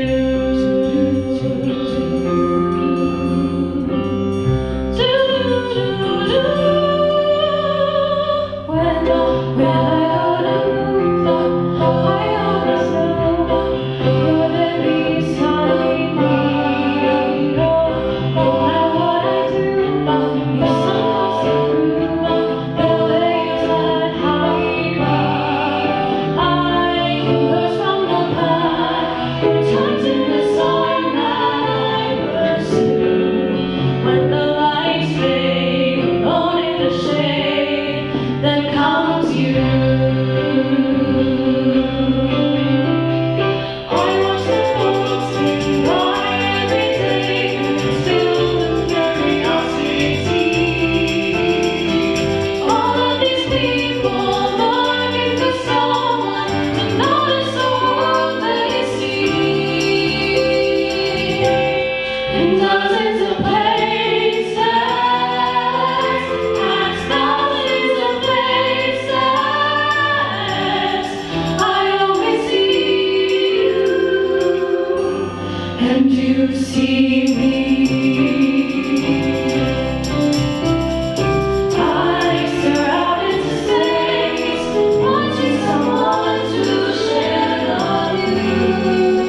When the lights fade, alone in the shade, then comes you. I watch the boats sing by every day, still with curiosity. All of these people looking for someone to notice the world they see. In dozens of places, past thousands of places, I always see you, and you see me. I stare out into space, watching someone to share the view.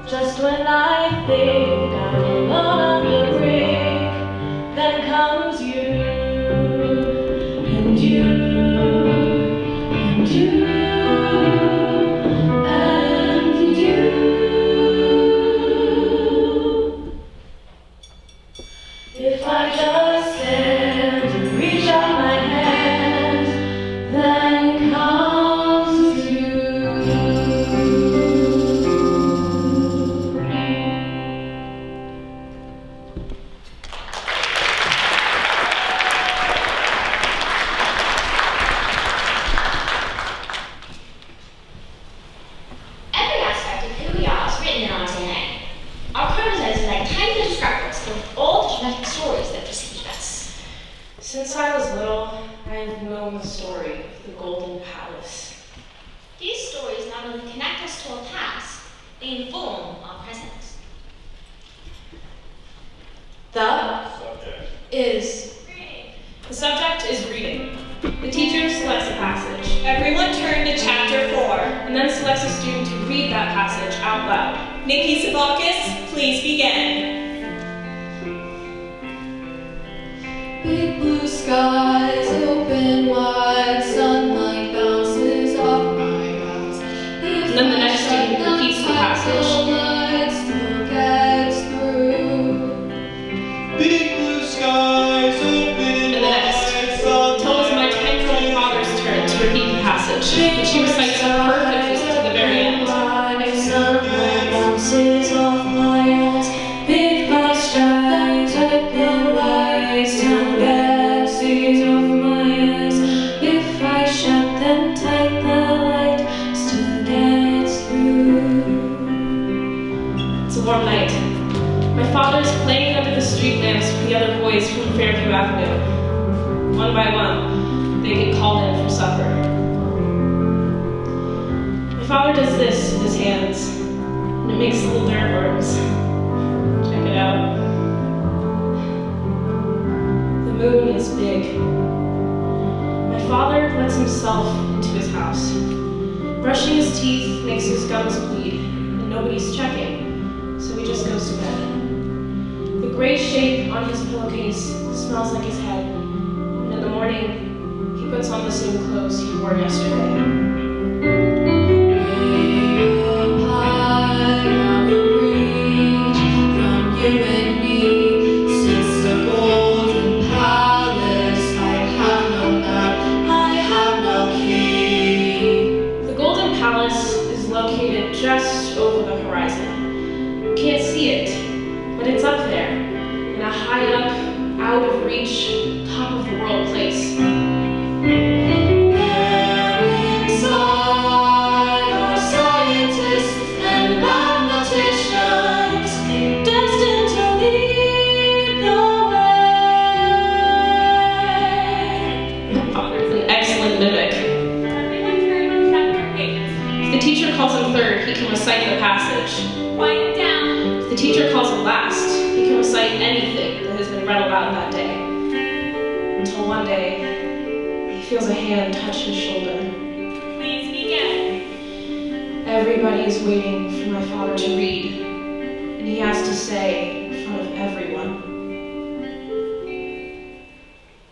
Just when I think I'm alone on the brink, then comes you, and you, and you, and you. If I just stand and reach out my hand, then Since I was little, I have known the story of the Golden Palace. These stories not only connect us to our past, they inform our present. The subject is reading. The teacher selects a passage. Everyone turn to chapter 4. And then selects a student to read that passage out loud. Nikki Sabakis, please begin. Big blue skies, open wide, sunlight bounces off my eyes. And then the next student repeats the passage. Light still gets through. Big blue skies, open And the next. Until it's my 10-year-old father's turn to repeat the passage, which he recites perfectly to the very end. Sunlight bounces off my eyes. Big black skies, open wide, sun galaxies off my eyes. If I shut them tight, the light still gets through. It's a warm night. My father is playing under the street lamps with the other boys from Fairview Avenue. One by one, they get called in for supper. My father does this with his hands, and it makes little dirt worms. Check it out. The moon is big. My father lets himself into his house. Brushing his teeth makes his gums bleed, and nobody's checking, so he just goes to bed. The gray shape on his pillowcase smells like his head, and in the morning, he puts on the same clothes he wore yesterday. Just over the horizon. You can't see it, but it's up there, in a high up, out of reach, top of the world place. He can recite the passage. Write it down. If the teacher calls him last, he can recite anything that has been read aloud that day. Until one day, he feels a hand touch his shoulder. Please begin. Everybody is waiting for my father to read, and he has to say in front of everyone.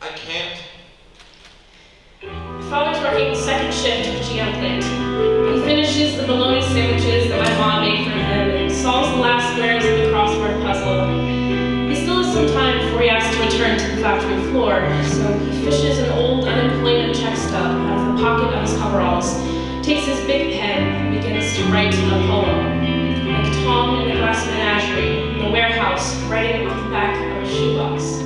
I can't. My father's working second shift at the GM plant. He finishes the bologna sandwiches that my mom made for him and solves the last squares of the crossword puzzle. He still has some time before he has to return to the factory floor, so he fishes an old unemployment check stub out of the pocket of his coveralls, takes his big pen, and begins to write a poem. Like Tom in the glass menagerie in the warehouse, writing on the back of a shoebox.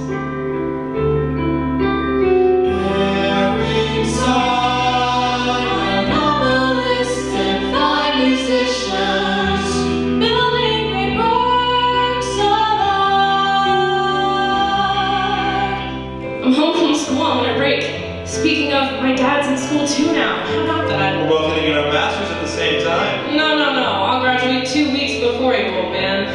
I'm home from school on my break. Speaking of, my dad's in school too now. How about that? We're both going to get our masters at the same time. No. I'll graduate 2 weeks before you, old man.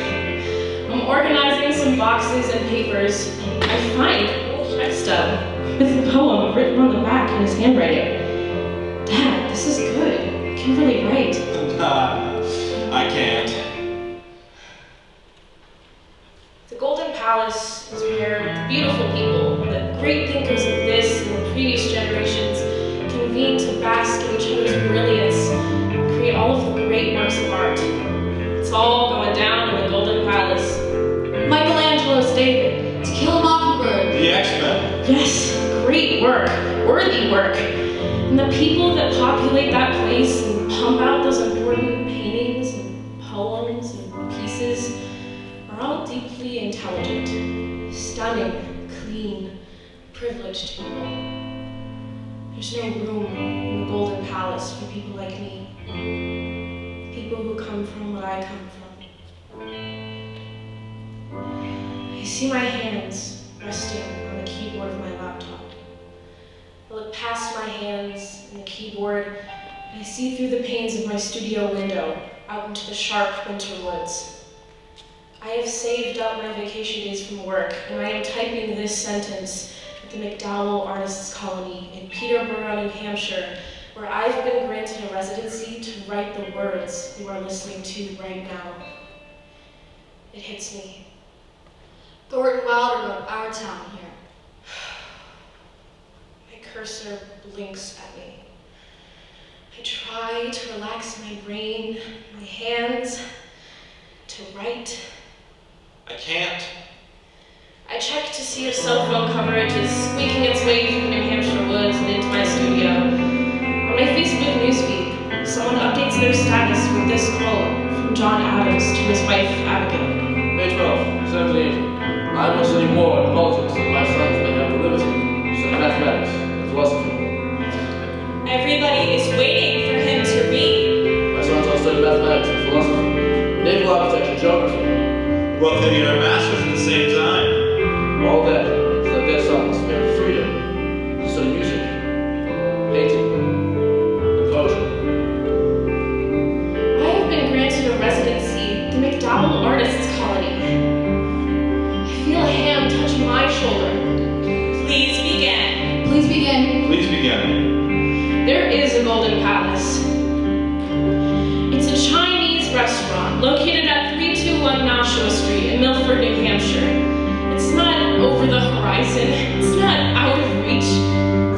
I'm organizing some boxes and papers. I find an old check stub with a poem written on the back in his handwriting. Dad, this is good. I can really write. I can't. The Golden Palace is where the beautiful people, the great thinkers of this and the previous generations, convene to bask in each other's brilliance and create all of the great works of art. It's all going down in the Golden Palace. Michelangelo's David, To Kill a Mockingbird. The X-Men. Yes, great work, worthy work. And the people that populate that place and pump out those important paintings and poems and pieces are all deeply intelligent, stunning, clean, privileged people. There's no room in the Golden Palace for people like me. People who come from what I come from. I see my hands resting on the keyboard of my laptop. I look past my hands and the keyboard, and I see through the panes of my studio window out into the sharp winter woods. I have saved up my vacation days from work, and I am typing this sentence at the McDowell Artists Colony in Peterborough, New Hampshire, where I've been granted a residency to write the words you are listening to right now. It hits me. Thornton Wilder wrote Our Town here. My cursor blinks at me. I try to relax my brain, my hands, to write. I can't. I check to see if cell phone coverage is squeaking its way through the New Hampshire woods and into my studio. On my Facebook newsfeed, someone updates their status with this quote from John Adams to his wife, Abigail. May 12, 17. I will study more in politics than my sons may have the liberty to study mathematics and philosophy. Everybody is waiting for him to read. My sons all study mathematics and philosophy, naval architecture, geography. Both of you are masters at the same time. All that so that their sons may have freedom to study music, painting, and poetry. I have been granted a residency at the McDowell Artists Colony. I feel a hand touch my shoulder. Please begin. Please begin. Please begin. There is a Golden Palace. It's a Chinese restaurant located at 321 Nashua Street in Milford, New Hampshire. It's not over the horizon. It's not out of reach.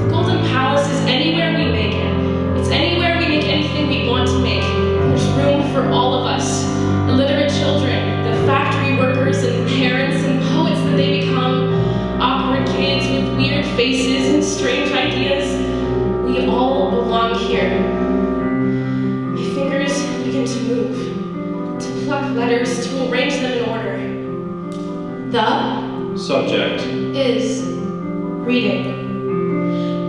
The Golden Palace is anywhere we make it. It's anywhere we make anything we want to make. There's room for all of us. Illiterate children, the factory workers and parents and poets that they become, awkward kids with weird faces and strange ideas. We all belong here. My fingers begin to move, to pluck letters, to arrange them in order. The Subject. is reading.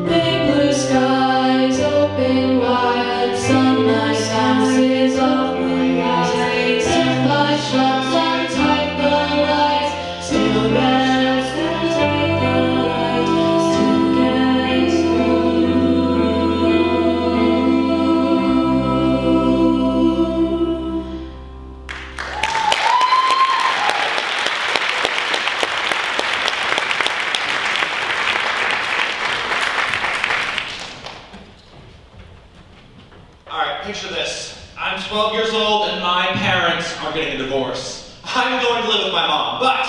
Big blue skies, open wide, sunlight bounces off my eyes. Surf by shops and type the lights, still gets through, type the lights, still gets through. Alright, picture this. I'm 12 years old and my parents are getting a divorce. I'm going to live with my mom, but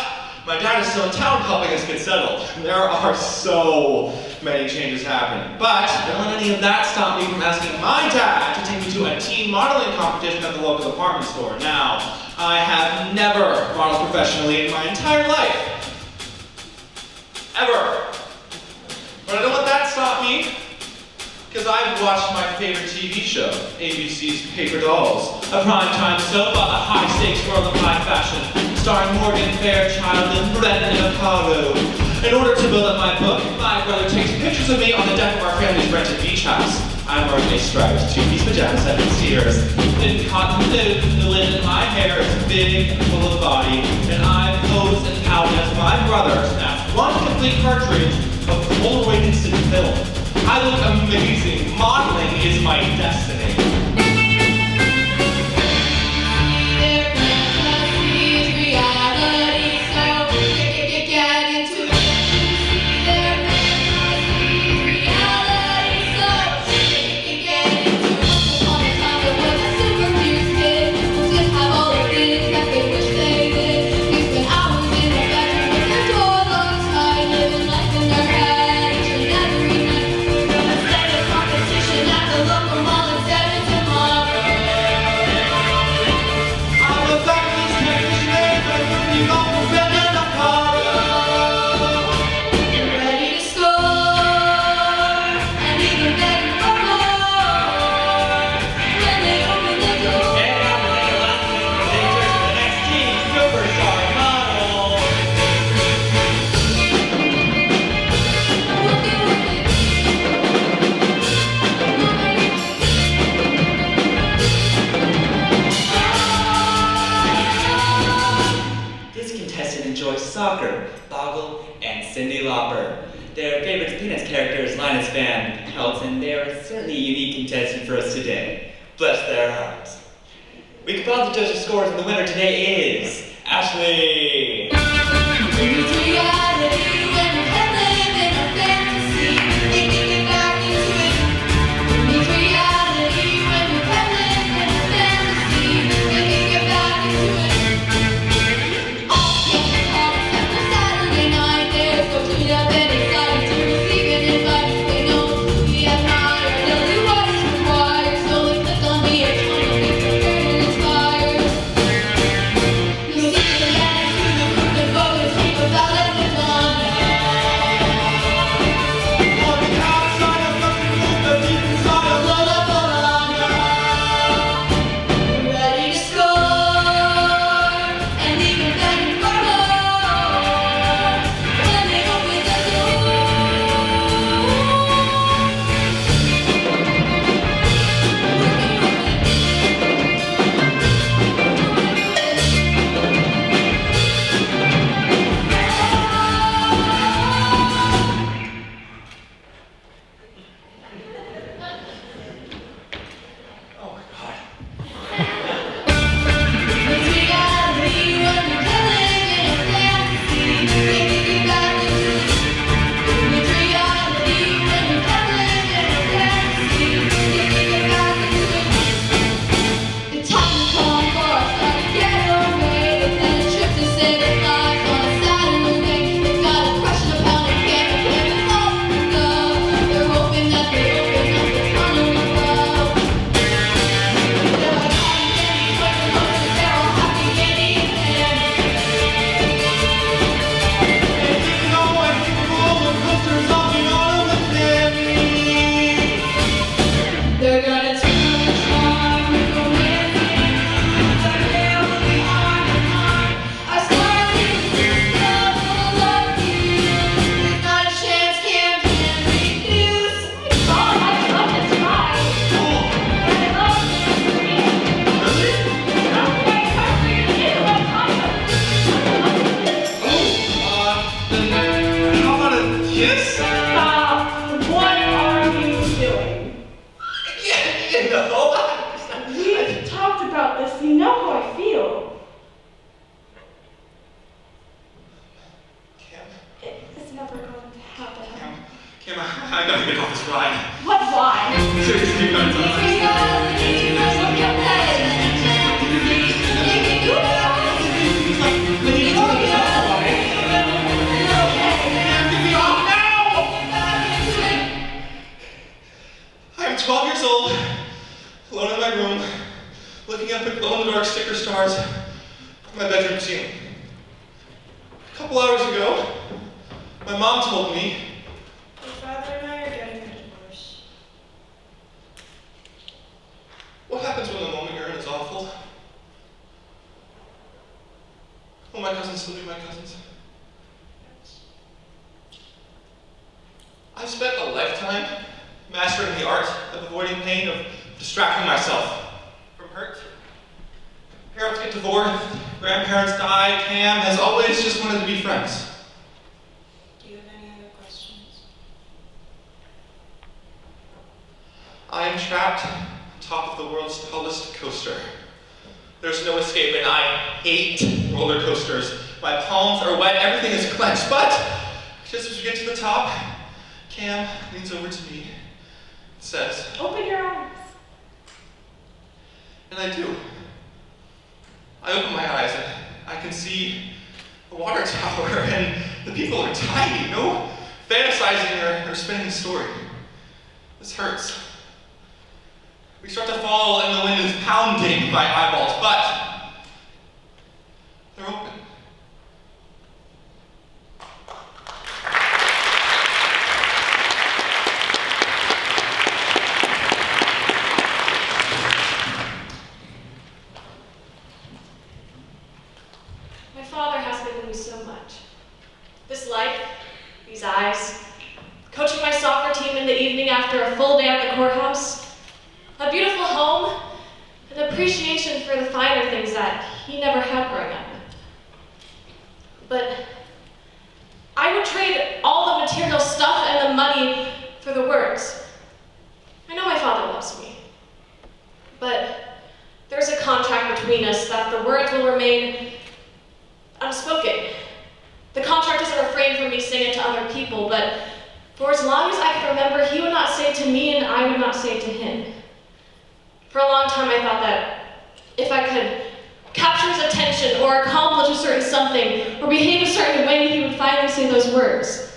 my dad is still in town helping us get settled. There are so many changes happening. But don't let any of that stop me from asking my dad to take me to a teen modeling competition at the local department store. Now, I have never modeled professionally in my entire life. Ever. But I don't let that stop me. Because I've watched my favorite TV show, ABC's Paper Dolls, a primetime soap about the high-stakes world of high fashion, starring Morgan Fairchild and Brandon Kalbaugh. In order to build up my book, my brother takes pictures of me on the deck of our family's rented beach house. I'm wearing a striped two-piece pajama set from Sears. In cotton knit, the linen in my hair is big and full of body, and I pose and out as my brother snaps one complete cartridge of Polaroid instant film. I look amazing. Modeling is my destiny. Their favorite Peanuts character is Linus Van Pelt, and they are certainly a unique contestant for us today. Bless their hearts. We can find the judges' scores, and the winner today is Ashley. I gotta get off this ride. What ride? Seriously, you gotta talk. I'm 12 years old, alone in my room, looking up at glow-in-the-dark sticker stars from my bedroom ceiling. A couple hours ago, my mom told me your father and I are getting a divorce. what happens when the moment you're in is awful. Will my cousins still be my cousins? I've spent a lifetime mastering the art of avoiding pain, of distracting myself from hurt. Parents get divorced, grandparents die, Cam has always just wanted to be friends. Do you have any other questions? I am trapped on top of the world's tallest coaster. There's no escape, and I hate roller coasters. My palms are wet, everything is clenched, but just as we get to the top, Cam leans over to me and says, Open your eyes. and I do. I open my eyes and I can see a water tower, and the people are tiny, no fantasizing or spinning the story. This hurts. We start to fall and the wind is pounding my eyeballs, but they're open. My father has given me so much. This life, these eyes, coaching my soccer team in the evening after a full day at the courthouse, a beautiful home, an appreciation for the finer things that he never had growing up. But I would trade all the material stuff For as long as I could remember, he would not say to me and I would not say to him. For a long time I thought that if I could capture his attention or accomplish a certain something or behave a certain way, he would finally say those words.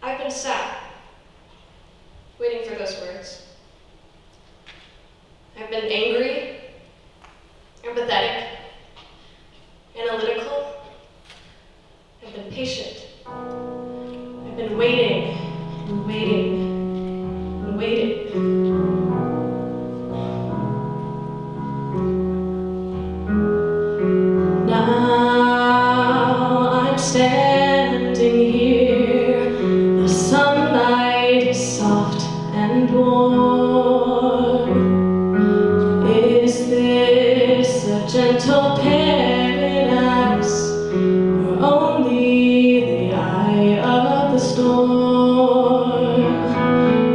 I've been sad, waiting for those words. I've been angry, empathetic, analytical. I've been patient. I've been waiting and waiting and waiting. Now I'm standing here. The sunlight is soft and warm. Is this a gentle paradise? Only the eye of the storm.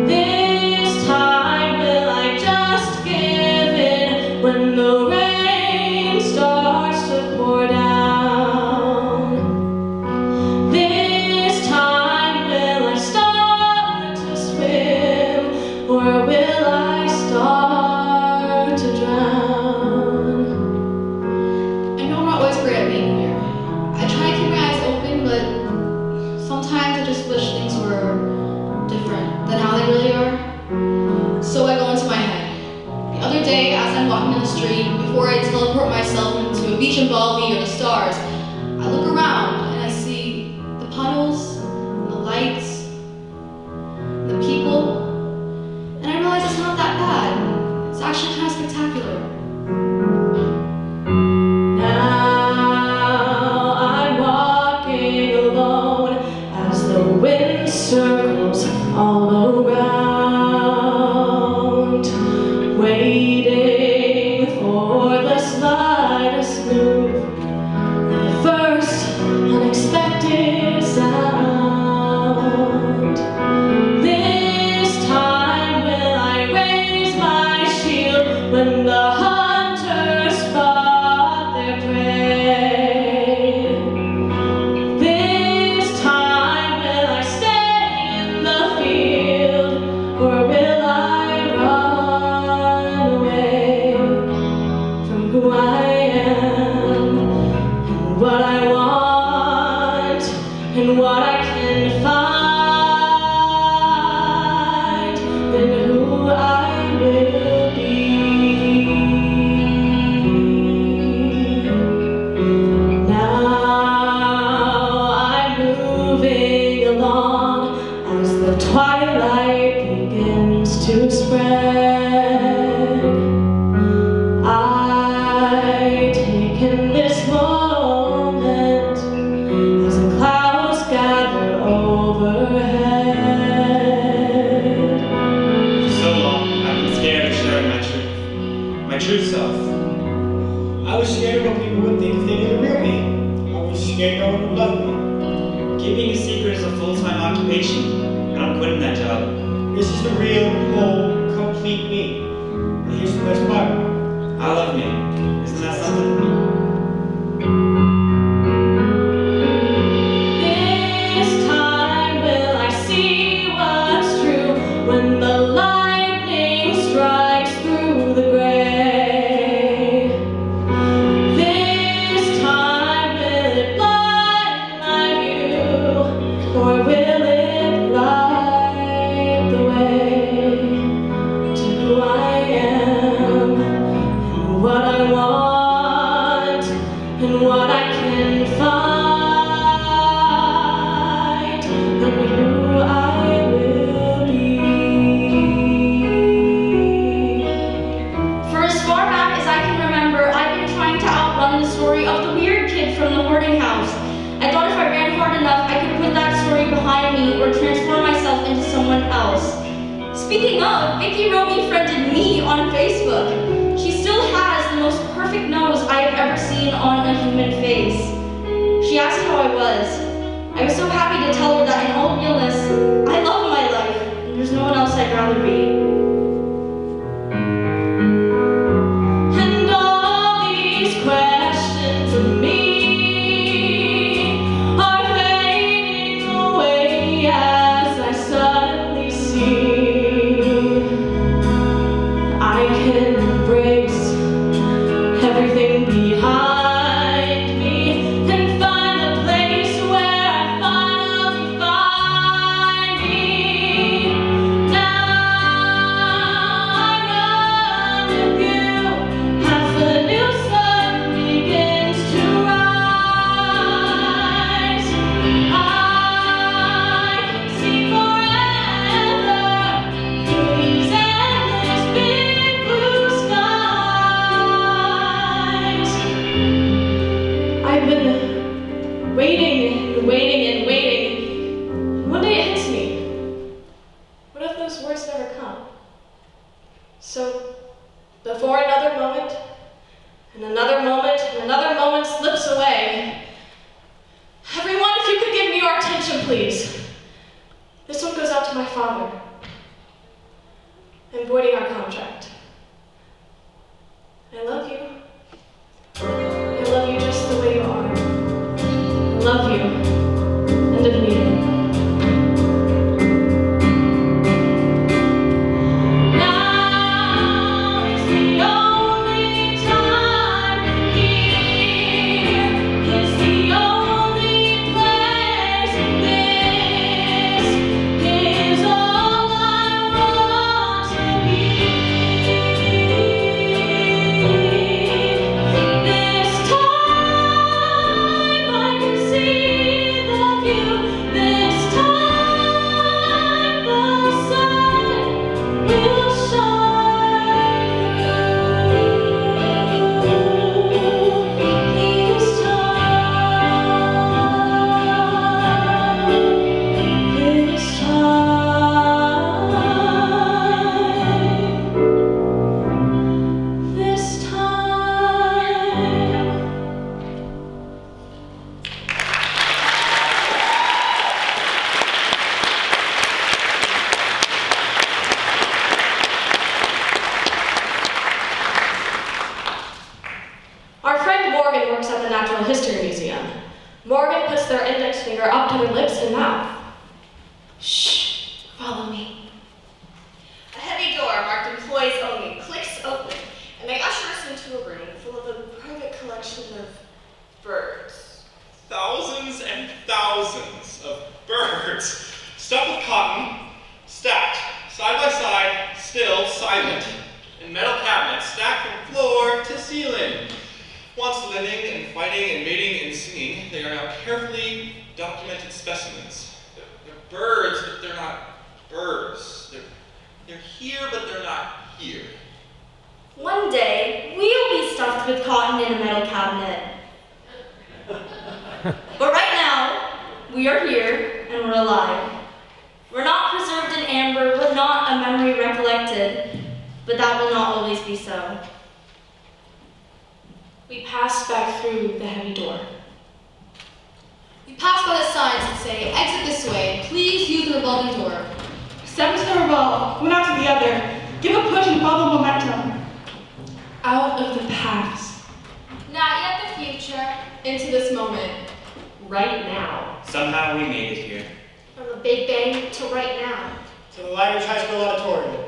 This time will I just give in when the rain starts to pour down. This time will I start to swim, or will I start to drown? I know we're not always great at being here. I try to keep my eyes open, but sometimes I just wish things were different than how they really are. So I go into my head. The other day, as I'm walking down the street, before I teleport myself into a beach in Bali or the stars, I look around and I see the puddles, and the lights, the people, and I realize it's not that bad. It's actually kind of spectacular. Now I'm walking alone as the wind circles all around, waiting for the slightest move, the first unexpected sound. This time will I raise my shield when the hunters spot their prey. This time will I stay in the field, or will I run away from who I am and what I want and what I can find and who I will be? Now I'm moving along as the twilight begins to spread. I take in this moment as the clouds gather overhead. For so long, I've been scared of sharing my true self. I was scared what people would think if they knew the real me. I was scared no one would love me. Keeping a secret is a full-time occupation, and I'm quitting that job. This is the real, whole, complete me. And here's the best part. I love me. Isn't that something? This time will I see what's true when the lightning strikes through the gray. This time will it blind my view, or will it light the way to who I am and what I want and what I can find and who I will be? For as far back as I can remember, I've been trying to outrun the story of the weird kid from the hoarding house. I thought if I ran hard enough, I could put that story behind me or transform myself into someone else. Speaking of, Vicky wrote me friended me on Facebook. She still has the most perfect nose I have ever seen on a human face. She asked how I was. I was so happy to tell her that in all realness, I love my life, and there's no one else I'd rather be. And all these questions of me are fading finger up to their lips and mouth. Shh, follow me. A heavy door marked employees only clicks open, and they usher us into a room full of a private collection of birds. Thousands and thousands of birds, stuffed with cotton, stacked side by side, still silent, in metal cabinets stacked from floor to ceiling. Once living and fighting and mating and singing, they are now carefully documented specimens. They're birds, but they're not birds. They're here, but they're not here. One day, we'll be stuffed with cotton in a metal cabinet. But right now, we are here and we're alive. We're not preserved in amber, we're not a memory recollected, but that will not always be so. We pass back through the heavy door. We pass by the signs that say, exit this way, please use the revolving door. Step into the revolve, one after the other. Give a push and follow momentum. Out of the past. Not yet the future. Into this moment. Right now. Somehow we made it here. From the Big Bang to right now. To the Lightridge High School auditorium.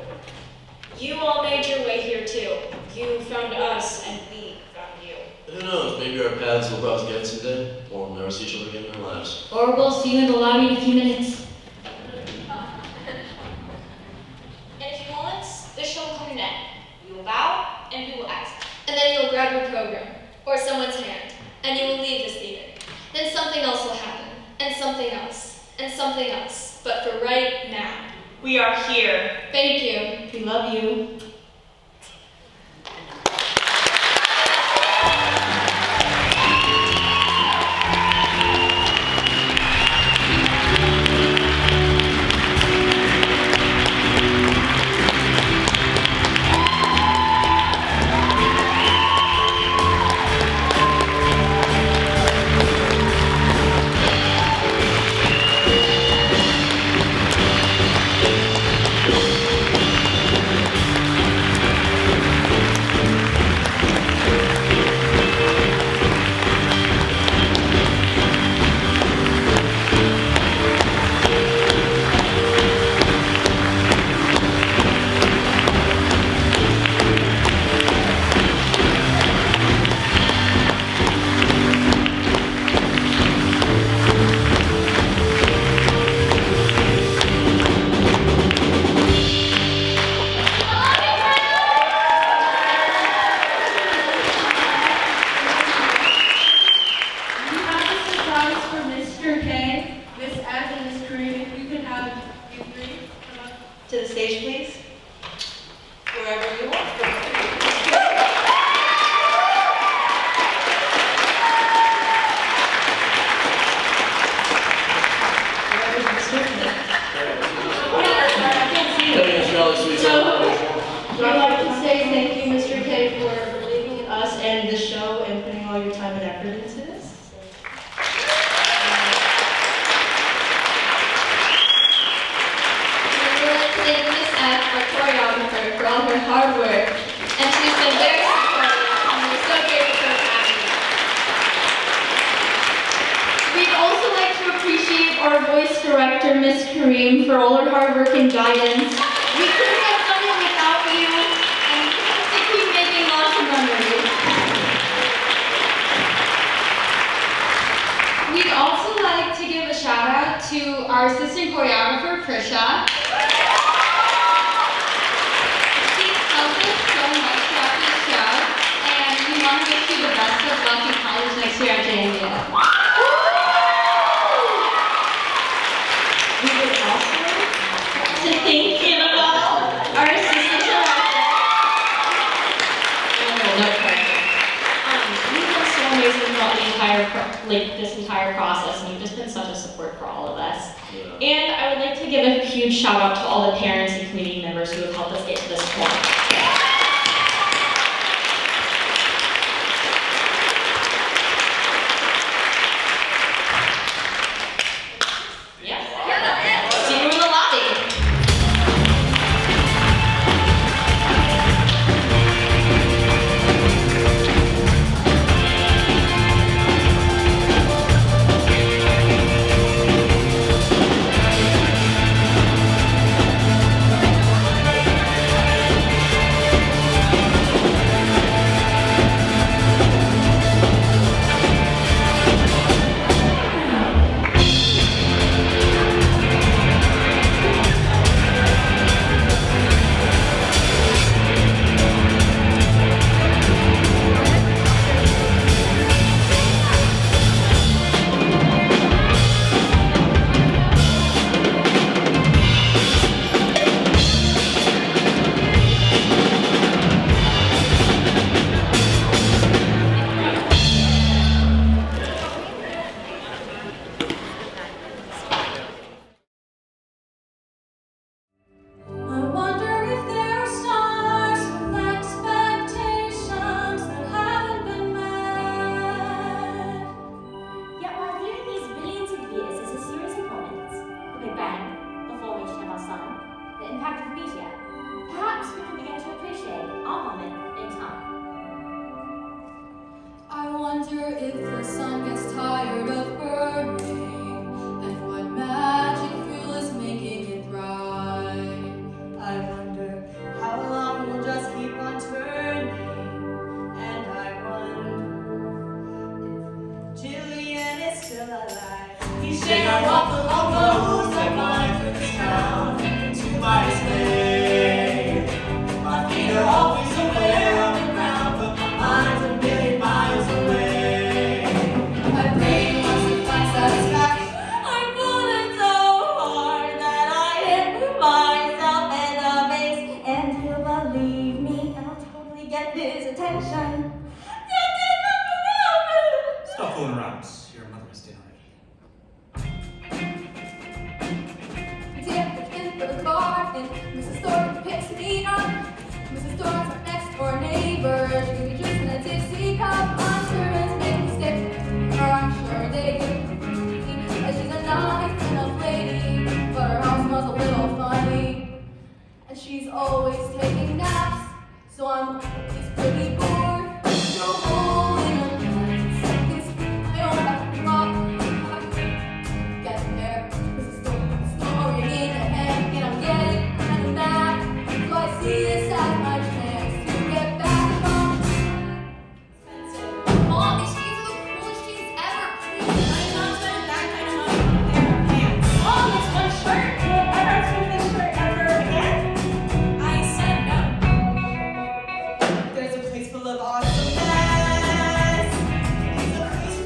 You all made your way here too. You found us and we found you. Who knows, maybe our paths will cross again someday, or we'll never see each other again in our lives. Or we'll see you in the lobby in a few minutes. In a few moments, the show will come to an end. We will bow and we will exit. And then you'll grab your program, or someone's hand, and you will leave this theater. Then something else will happen, and something else, and something else. But for right now. We are here. Thank you. We love you. This entire process, and you've just been such a support for all of us. Yeah. And I would like to give a huge shout out to all the parents and community members who have helped us get to this point. Yes. See you in the lobby. attention. Stop fooling around. Your mother is dead Dip in the garden, Mrs. Thornton picks me up. Mrs. Thornton's our next door neighbor. She can be drinking a Dixie cup. I'm sure it's made me skip, or I'm sure they do. And she's a nice enough lady, but her house smells a little funny. And she's always taking naps, so I'm always pretty bored. No hole in a seconds, I don't have to walk. Get there, Mrs. Thornton's story in the head, and I'm getting kind of mad. So I see this as my chance to get back on. Mom, these jeans are the coolest jeans ever. Please, I'm not spending that kind of money on a pair of pants. Mom, it's one shirt. Will I ever spend this shirt ever again? I said no. There's a place full of awesomeness.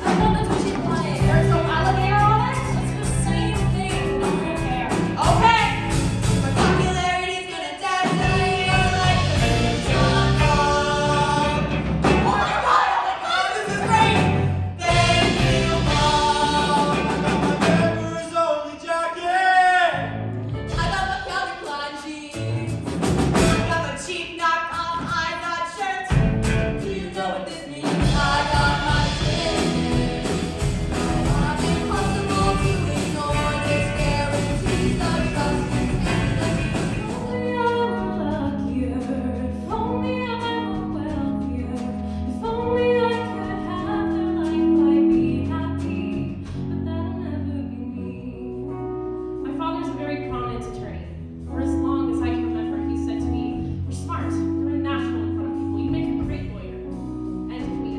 I love the twitchy play. There's no alligator on it. It's the same thing. No hair. Okay. My popularity's gonna die tonight. Like the sun. Oh my god, this is great. Thank you, Mom. Pepper's only jacket! I got the Calvin Klein jeans. I got the cheap knockoff I-Dot shirt. Do you know what this means? I got my business. It's impossible to ignore this guarantees the trust and the If only I were luckier, if only I were wealthier, if only I could have their life, I'd be happy, but that'll never be me. My father's a very prominent attorney. For as long as I can remember, he said to me, "You're smart, you're natural in front of people, you make a great lawyer." And to me,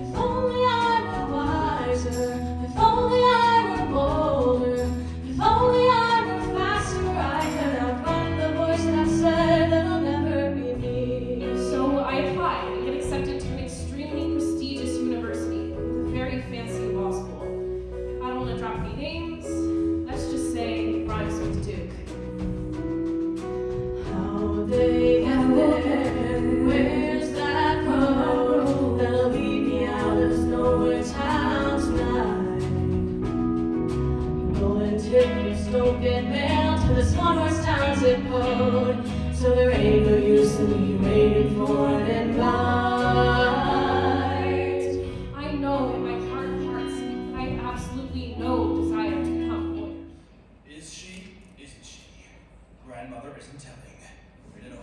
If only I were wiser, if only I were bolder, if only I were faster, I could outrun the voice that said that'll never be me. so I applied and get accepted to an extremely prestigious university with a very fancy law school. I don't want to drop any names. Let's just say it rhymes with Duke. How they get there, where's that road that'll lead me out of nowhere town tonight? Golden tickets don't get mailed to this one horse town zip code, so there ain't no use in me waiting for it in line. I know in my heart of hearts that I have absolutely no desire to become a lawyer. Is she? Isn't she? Grandmother isn't telling. Rated R.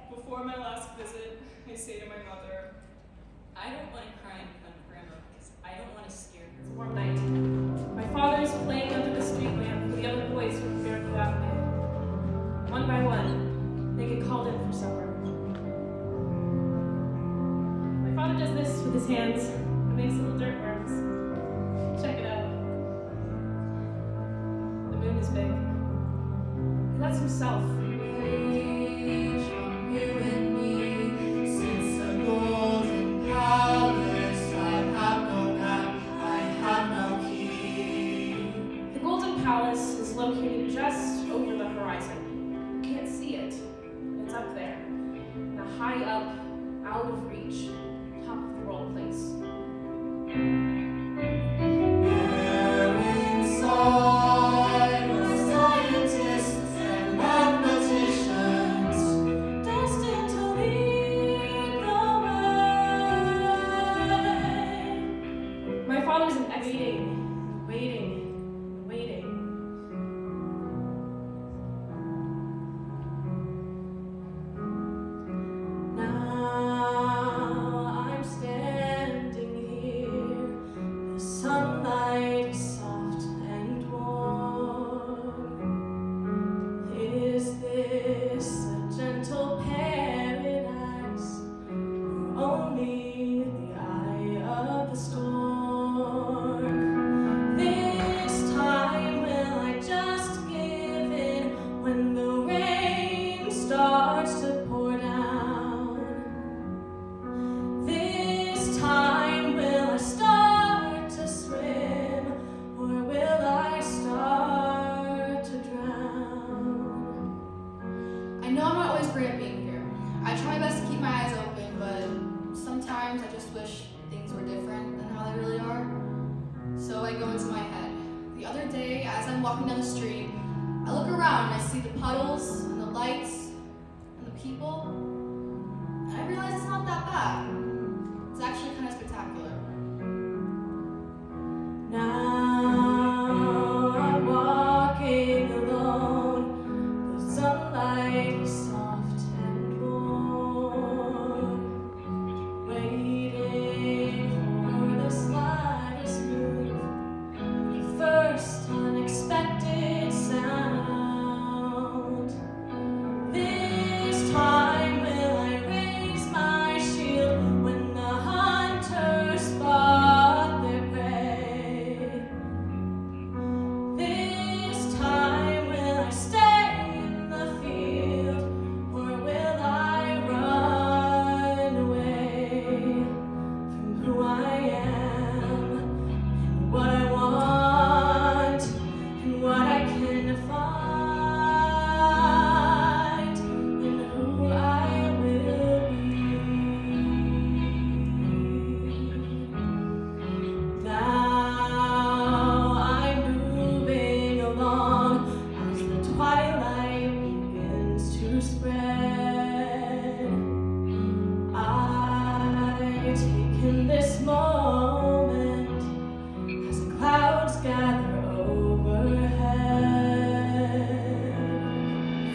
Before my last visit, I say to my mother, I don't want to cry in front of Grandma because I don't want to scare her. It's a warm night. My father is playing under the street lamp with the other boys who are preparing for that night. One by one, they get called in for supper. My father does this with his hands and makes little dirt worms. Check it out. The moon is big. He lets himself. you and me. Since the golden palace, I have no map, I have no key. The Golden Palace is located just over the horizon. You can't see it. It's up there, in a high up, out of reach, top of the world place. There inside were scientists and mathematicians, destined to lead the way. My father's an waiting. Now I'm standing here, the sunlight is soft and warm. Is this a gentle paradise, or only the eye of the storm? This time will I just give in when the rain starts to pour down? This time will I start to swim, or will I start to drown? I know I'm not always great at being here. walking down the street, I look around and I see the puddles and the lights and the people, and I realize it's not that bad. It's actually kind of spectacular. Now I'm walking alone. The sunlight is soft and warm, waiting for the slightest move, the first unexpected sound. This time will I raise my shield when the hunters spot their prey. This time will I stay in the field, or will I run away from who I am, and what I want, and what I can find, and who I will be. Now I'm moving along as the twilight begins to spread. I've taken this moment as the clouds gather overhead.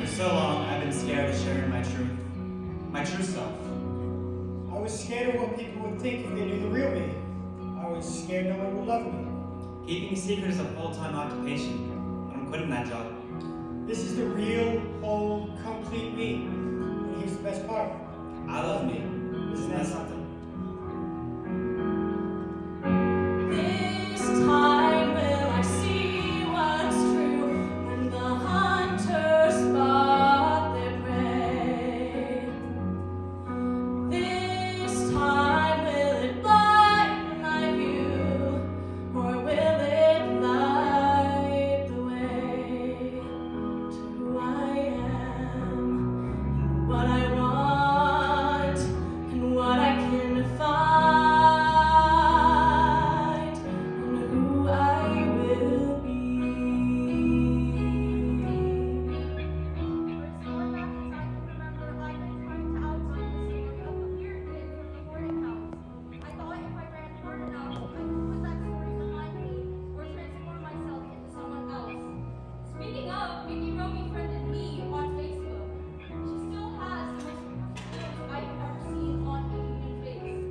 For so long, I've been scared of sharing my true self. I was scared of what people would think if they knew the real me. I was scared no one would love me. Keeping a secret is a full-time occupation. I'm quitting that job. This is the real, whole, complete me. And here's the best part. I love me. Isn't that something? This time will I see what's true when the hunters spot their prey. This time will it blind my view, or will it light the way to who I am, and what I want, and what I can find, and who I will be. Going back in time, I remember I've been trying to outrun the story of the weird kid from the boarding house. I thought if I ran hard enough, I could put that story behind me or transform myself into someone else. Speaking of, Mickey Romy friended me on Facebook. She still has the most beautiful photos I've ever seen on a human face.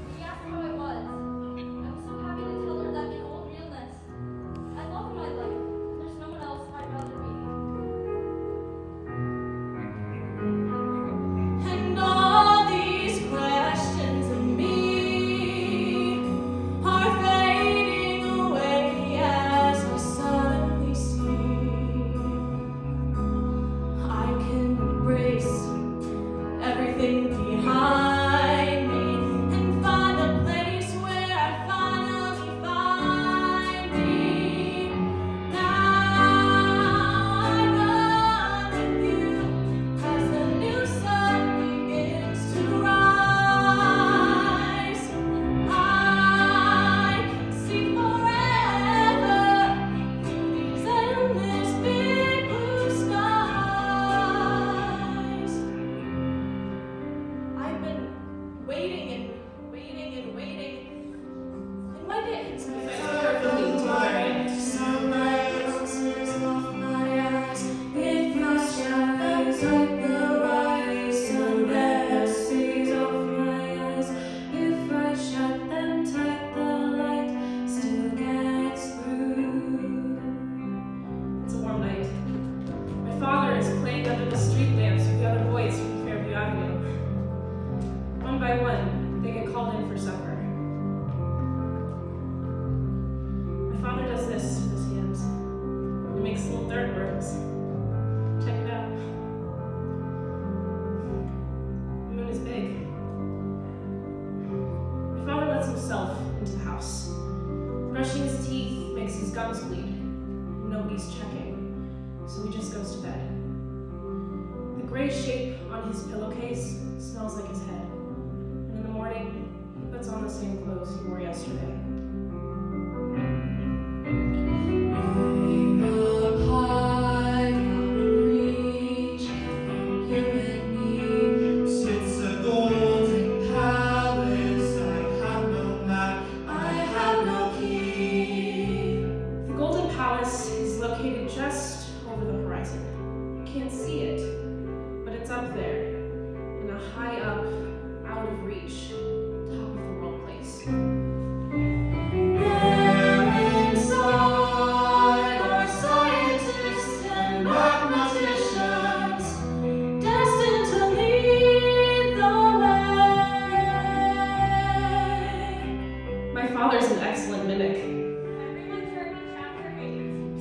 She asked how I was. I was so happy to tell her that in all realness, I love my life. There's no one else I'd rather be. And all these questions of me are fading away as I suddenly see I can embrace everything behind me and find a place where I finally find me. Now I run with you as the new sun begins to rise. I can see forever through these endless big blue skies. I've been waiting and waiting and waiting, and one day it hits me. If I shut them tight, the rising sunset seas of my eyes. If I shut them tight, the light still gets through. It's a warm night. My father is playing under the street lamps with the other boys from Fairview Avenue. One by one, they get called in for supper. My father does this with his hands. He makes little dirt worms. Check it out. The moon is big. My father lets himself into the house. Brushing his teeth makes his gums bleed. Nobody's checking, so he just goes to bed. The gray shape on his pillowcase smells like his head. And in the morning, he puts on the same clothes he wore yesterday. I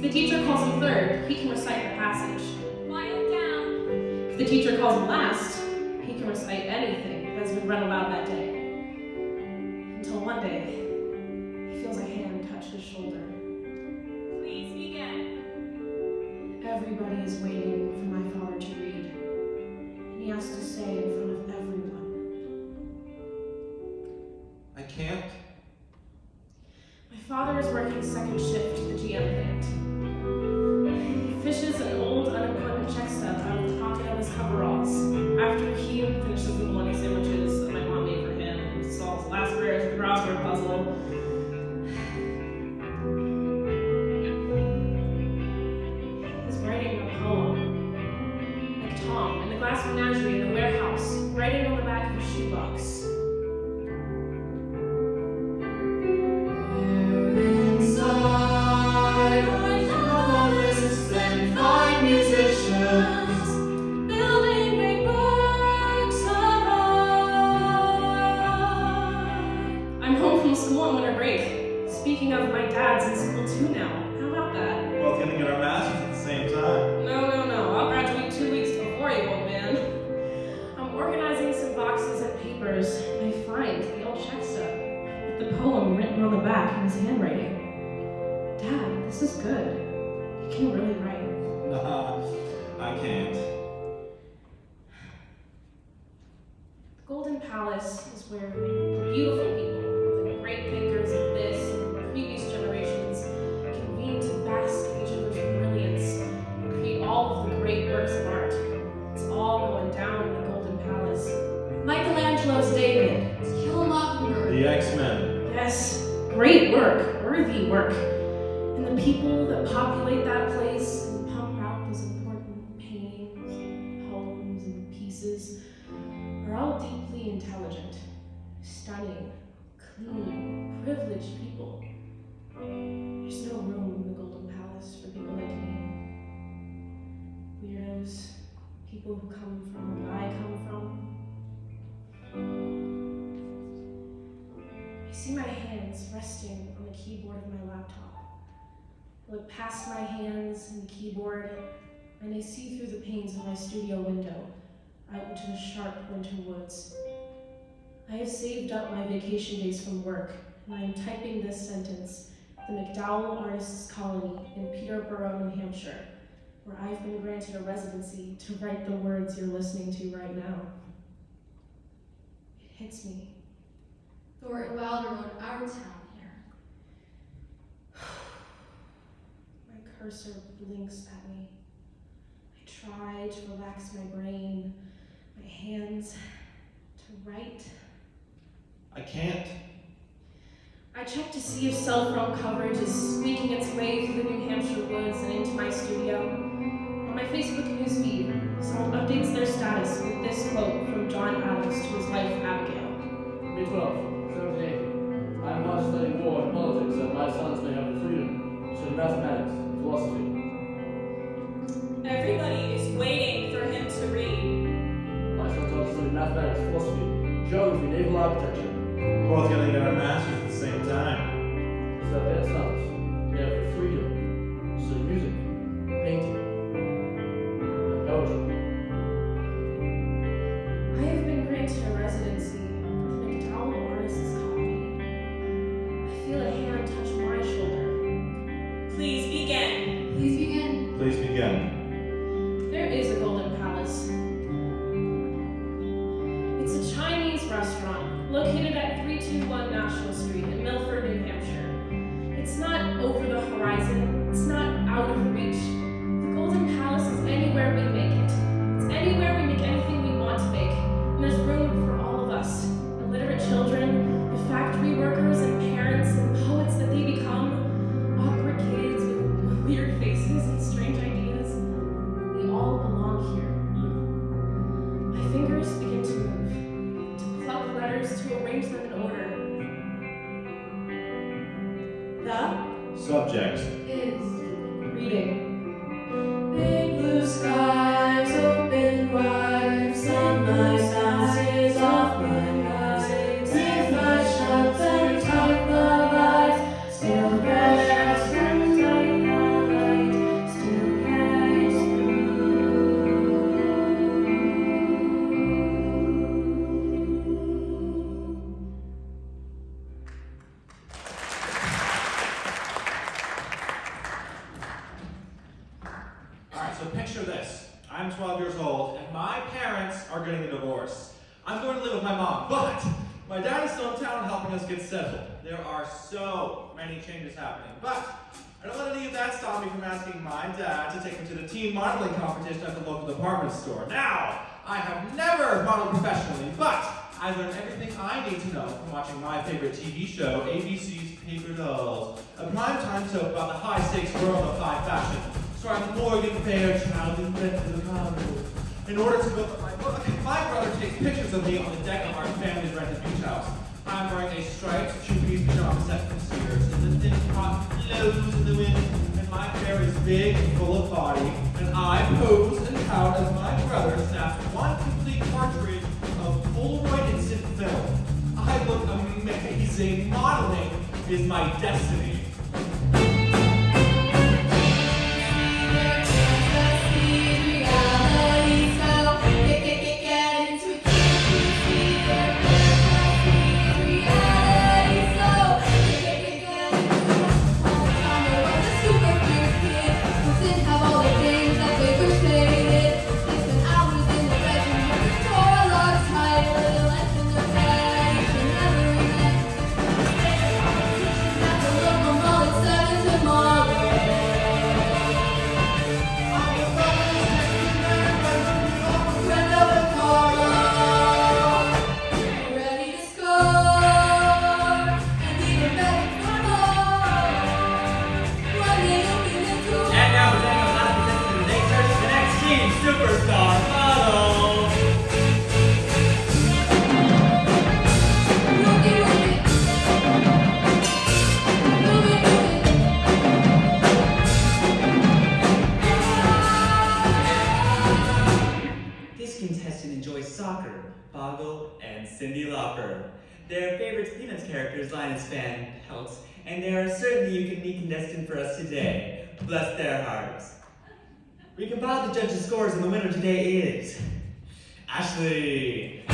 If the teacher calls him third, he can recite the passage. Quiet down. If the teacher calls him last, he can recite anything that has been read aloud that day. Until one day, he feels a hand touch his shoulder. Please begin. Everybody is waiting for my father to read. And he has to say in front of everyone. I can't. My father is working second shift at the GM plant. He fishes an old unemployment check stub out of the pocket of his coveralls after he finishes the bologna sandwiches that my mom made for him and solves the last prayers of the crossword puzzle. He's writing a poem, like Tom in the glass menagerie in the warehouse, writing on the back of a shoebox. Inside, novelists and fine musicians, building great works of art. I'm home from school on winter break. Speaking of, my dad's in school too now. How about that? We're both gonna get our masters at the same time. No. I'll graduate 2 weeks before you, old man. I'm organizing some boxes and papers, and I find the old check stub with the poem written on the back in his handwriting. Dad, this is good. You can really write. Nah, I can't. The Golden Palace is where the beautiful people, the great thinkers of this and previous generations, convene to bask in each other's brilliance and create all of the great works of art. It's all going down in the Golden Palace. Michelangelo's David. Kill a Mockingbird. The X-Men. Yes, great work, worthy work. And the people that populate that place and pump out those important paintings, poems, and pieces are all deeply intelligent, stunning, clean, privileged people. There's no room in the Golden Palace for people like me. Weirdos, people who come from where I come from. I see my hands resting on the keyboard of my laptop. I look past my hands and the keyboard, and I see through the panes of my studio window, out into the sharp winter woods. I have saved up my vacation days from work, and I am typing this sentence at the McDowell Artists Colony in Peterborough, New Hampshire, where I've been granted a residency to write the words you're listening to right now. It hits me. Thornton Wilder wrote our town here. My cursor blinks at me. I try to relax my brain, my hands, to write. I can't. I check to see if self-wrong coverage is squeaking its way through the New Hampshire woods and into my studio. On my Facebook newsfeed, someone updates their status with this quote from John Adams to his wife Abigail. May 12, 17. I am not studying war and politics that my sons may have the freedom to study mathematics and philosophy. Everybody is waiting for him to read. My sons are to study mathematics, philosophy, geography, naval architecture. We're both gonna get our masters at the same time. So that their sons may have the freedom to study music, painting, and poetry. I have been granted a residency at the McDowell Artists Colony. I feel a hand touch my shoulder. Please begin. Please begin. Please begin. There is a Golden Palace. It's a Chinese restaurant located at 321 National Street in Milford, New Hampshire. It's not over the horizon. It's not out of reach. The Golden Palace is anywhere we make it. It's anywhere we make anything we want to make. And there's room for all of us. Illiterate children, the factory workers and parents and poets that they become, awkward kids with weird faces and strange ideas. We all belong here. My fingers begin to move, to pluck letters, to arrange them in order. The Subject. Is. reading. Big blue skies open wide, sunlight passes off my eyes. With my shots and tight love eyes, still precious and tight love eyes. this. I'm 12 years old, and my parents are getting a divorce. I'm going to live with my mom, but my dad is still in town helping us get settled. There are so many changes happening, but I don't let any of that stop me from asking my dad to take me to the teen modeling competition at the local department store. Now, I have never modeled professionally, but I learned everything I need to know from watching my favorite TV show, ABC's Paper Dolls, a primetime soap about the high-stakes world of high fashion, starring Morgan Fairchild and Brandon Kalbaugh. In order to book my book, my brother takes pictures of me on the deck of our family's rented beach house. I'm wearing a striped two-piece pajama set from Sears, and the thin top blows in the wind, and my hair is big and full of body, and I pose and pout as my brother snaps one complete cartridge of Polaroid instant film. I look amazing. Modeling is my destiny. Their favorite Peanuts characters, Linus Fan Peltz, and they are certainly a unique contestant for us today. Bless their hearts. We compiled the judges' scores, and the winner today is Ashley.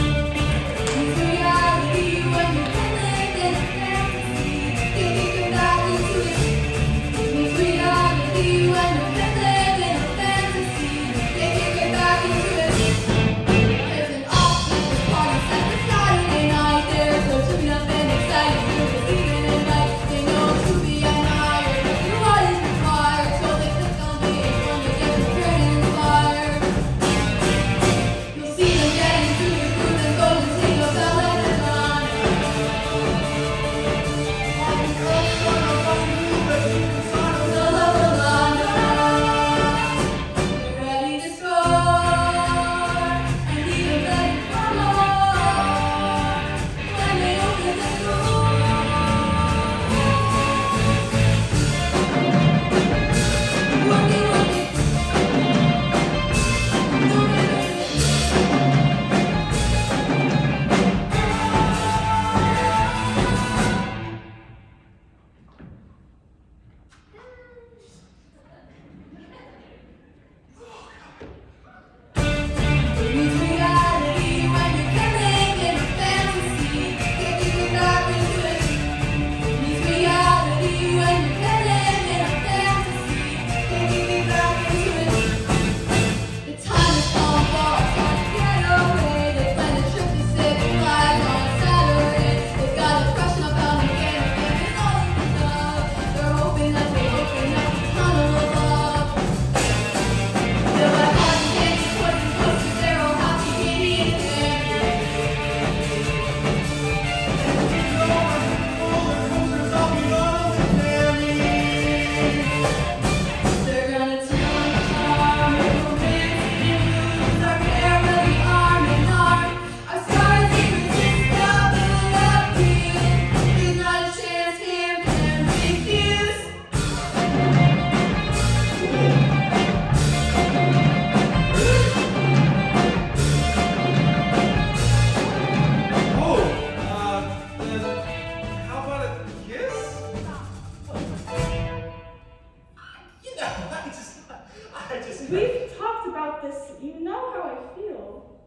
We've talked about this. You know how I feel.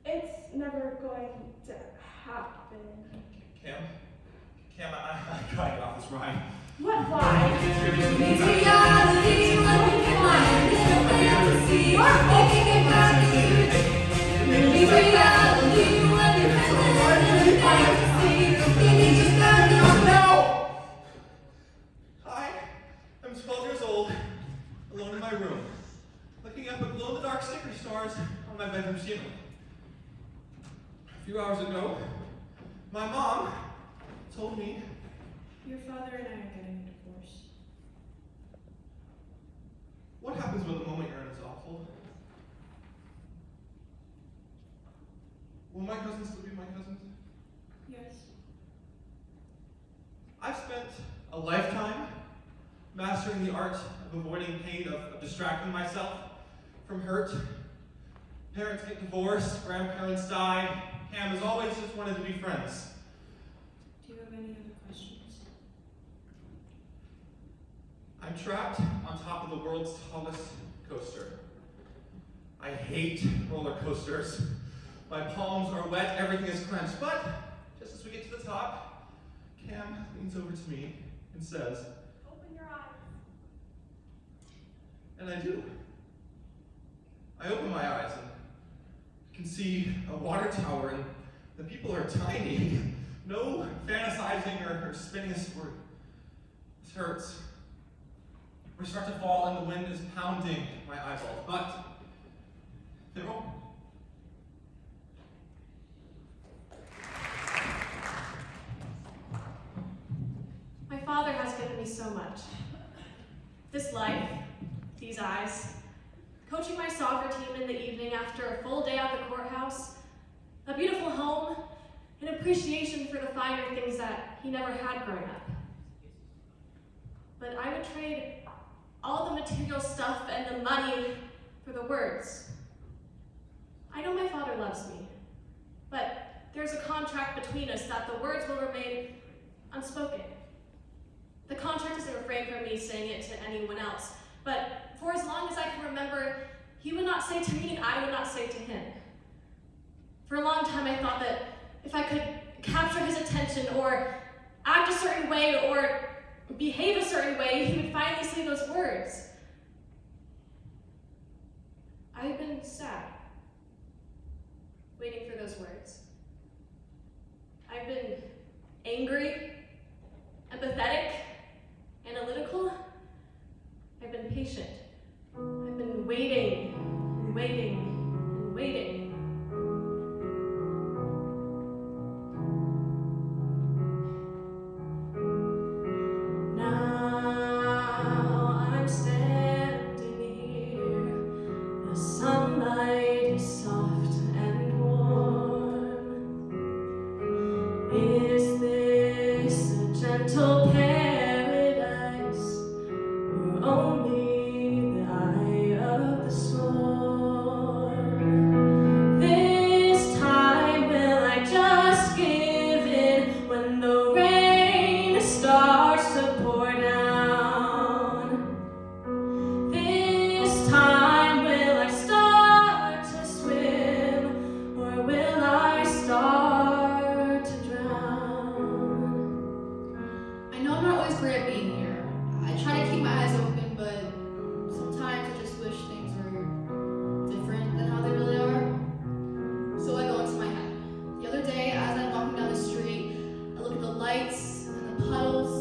It's never going to happen. Kim? Cam, I gotta get off this ride. What? Why? It's reality when we can find it, a fantasy. Making it back into it's reality when you're in a fantasy. Thinking just that you're No! I am 12 years old, alone in my room, looking up at glow-in-the-dark sticker stars on my bedroom ceiling. A few hours ago, my mom told me Your father and I are getting a divorce. what happens when the moment you're in is awful. Will my cousins still be my cousins? Yes. I've spent a lifetime mastering the art of avoiding pain, of distracting myself from hurt. Parents get divorced, grandparents die. Cam has always just wanted to be friends. Do you have any other questions? I'm trapped on top of the world's tallest coaster. I hate roller coasters. My palms are wet, everything is clenched, but just as we get to the top, Cam leans over to me and says, Open your eyes. and I do. I open my eyes and can see a water tower, and the people are tiny. No fantasizing or spinning a story. This hurts. We start to fall and the wind is pounding my eyeballs, but they're open. My father has given me so much. This life, these eyes, coaching my soccer team in the evening after a full day at the courthouse, a beautiful home, an appreciation for the finer things that he never had growing up. But I would trade all the material stuff and the money for the words. I know my father loves me, but there's a contract between us that the words will remain unspoken. The contract doesn't refrain from me saying it to anyone else, but for as long as I can remember, he would not say to me and I would not say to him. For a long time I thought that if I could capture his attention or act a certain way or behave a certain way, he would finally say those words. I've been sad, waiting for those words. I've been angry, empathetic, analytical. I've been patient. I've been waiting and waiting and waiting. Now I'm standing here. The sunlight is soft and warm. Is this a gentle paradise, or only the eye of the storm? This time will I just give in when the rain starts to pour down? This time will I start to swim, or will I start to drown? I know I'm not always great at being here. I try to keep my eyes open, but sometimes I just wish things were different than how they really are. So I go into my head. The other day, as I'm walking down the street, I look at the lights and the puddles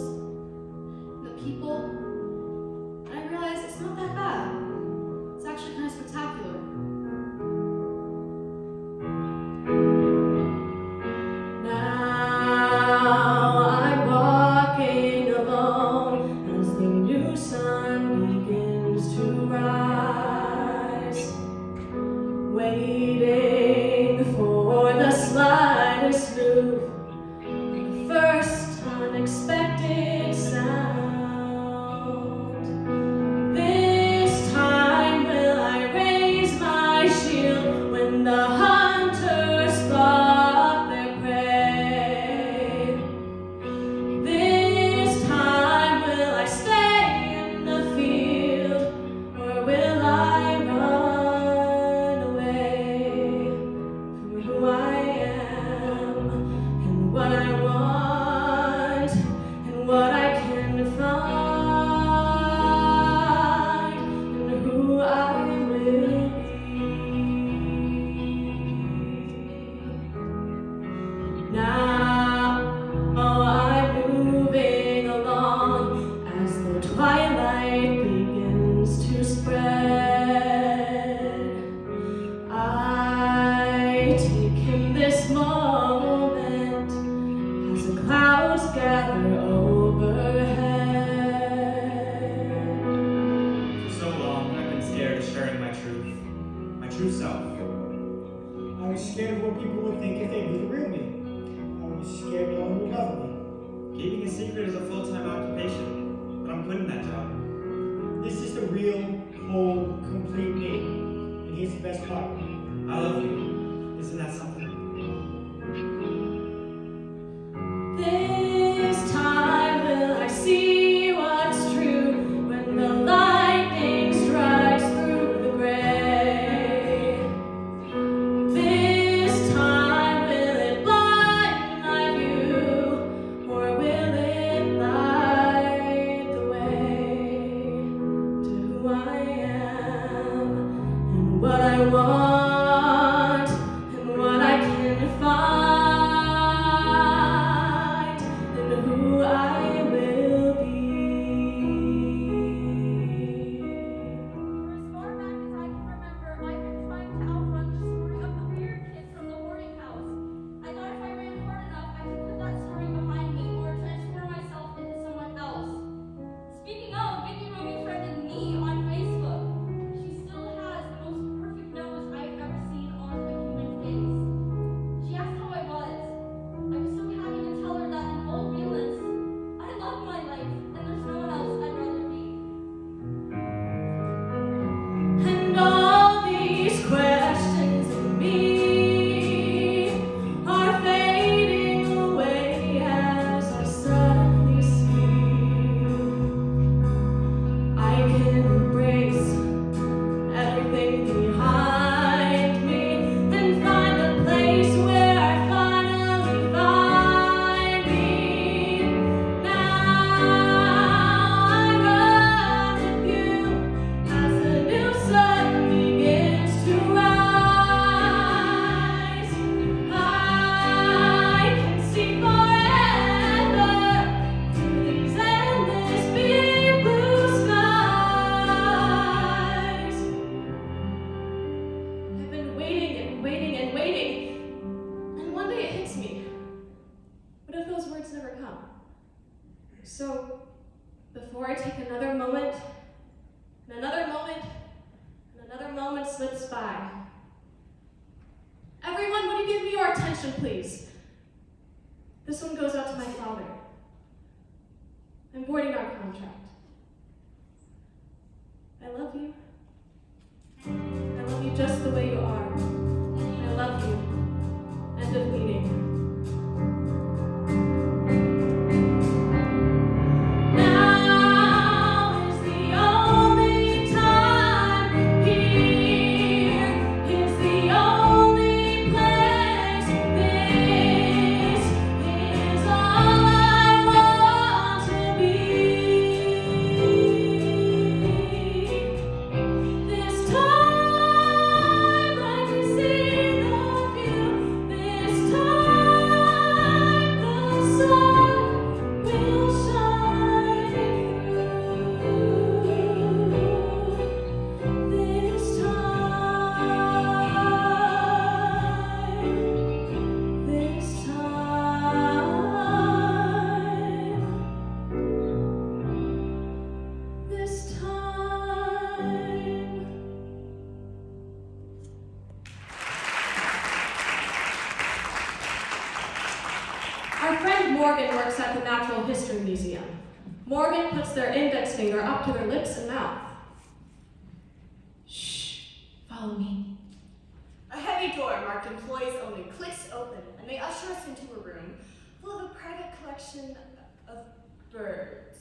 and the people, and I realize it's not that bad. It's actually kind of spectacular. Now I'm walking alone as the new sun begins. want and what I can find and who I will be. For as far back as I can remember, I've been trying to outrun the story of the weird kid from the boarding house. I thought if I ran hard enough, I could put that story behind me or transform myself into someone else. Speaking of, Vicky Romy friended me on Facebook. She still has the most perfect nose I've ever seen on a human face. She asked how I was. I was so happy to tell her that in all realness, I love my life, and there's no one else I'd rather be. And all these questions in me are fading away as I suddenly see I can embrace everything behind me and find the place where I finally find me. Now I run with you as the new sun begins to rise. I can see forever through these endless big blue skies. I've been waiting and waiting and waiting, and one day it hits me. What if those words never come? So, before I take another moment, and another moment, and another moment slips by. Everyone, would you give me your attention, please? This one goes out to my father. I'm voiding our contract. I love you. I love you just the way you are. I love you. End of meeting. Now is the only time. Here is the only place. This is all I want to be. This time I can see the view. This time the sun will shine through. This time. Our friend Morgan works at the Natural History Museum. Morgan puts their index finger up to their lips and mouth. Shh, follow me. A heavy door marked employees only clicks open, and they usher us into a room full of a private collection of birds.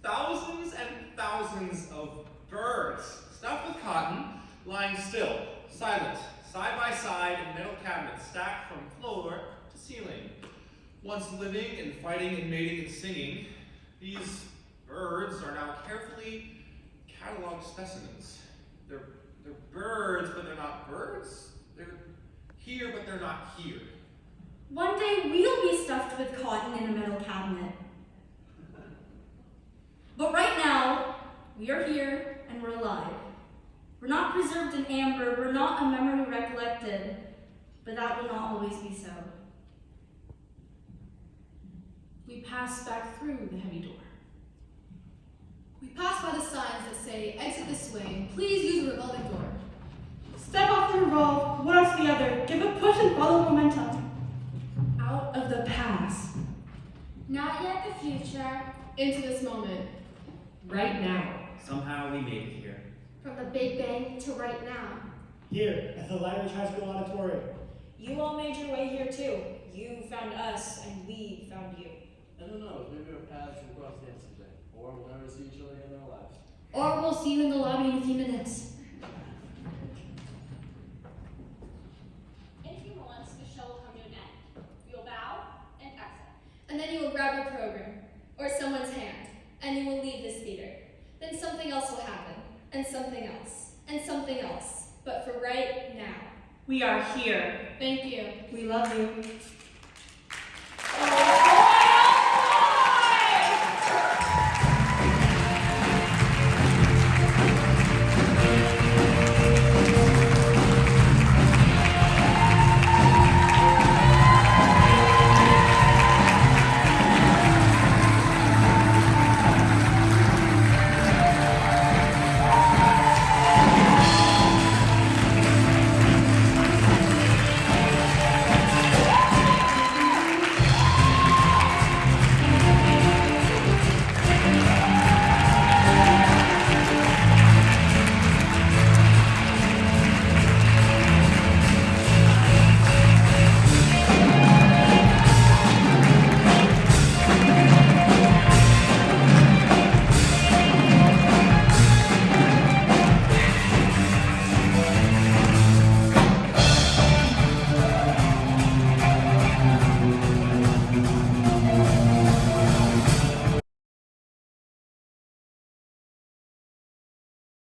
Thousands and thousands of birds, stuffed with cotton, lying still, silent, side by side in metal cabinets stacked from floor to ceiling. Once living and fighting and mating and singing, these birds are now carefully cataloged specimens. They're birds, but they're not birds. They're here, but they're not here. One day we'll be stuffed with cotton in a metal cabinet. But right now, we are here and we're alive. We're not preserved in amber, we're not a memory recollected, but that will not always be so. We pass back through the heavy door. We pass by the signs that say, exit this way, please use the revolving door. Step off the revolve, one after the other, give a push and follow momentum. Out of the past. Not yet the future. Into this moment. Right now. Somehow we made it here. From the Big Bang to right now. Here, at the Lightridge High School Auditorium. You all made your way here too. You found us, and we found you. I don't know, maybe our paths will cross again someday. Or we'll never see each other again in our lives. Or we'll see you in the lobby in a few minutes. In a few moments, the show will come to an end. We will bow and exit. And then you will grab your program, or someone's hand, and you will leave this theater. Then something else will happen, and something else, and something else, but for right now. We are here. Thank you. We love you.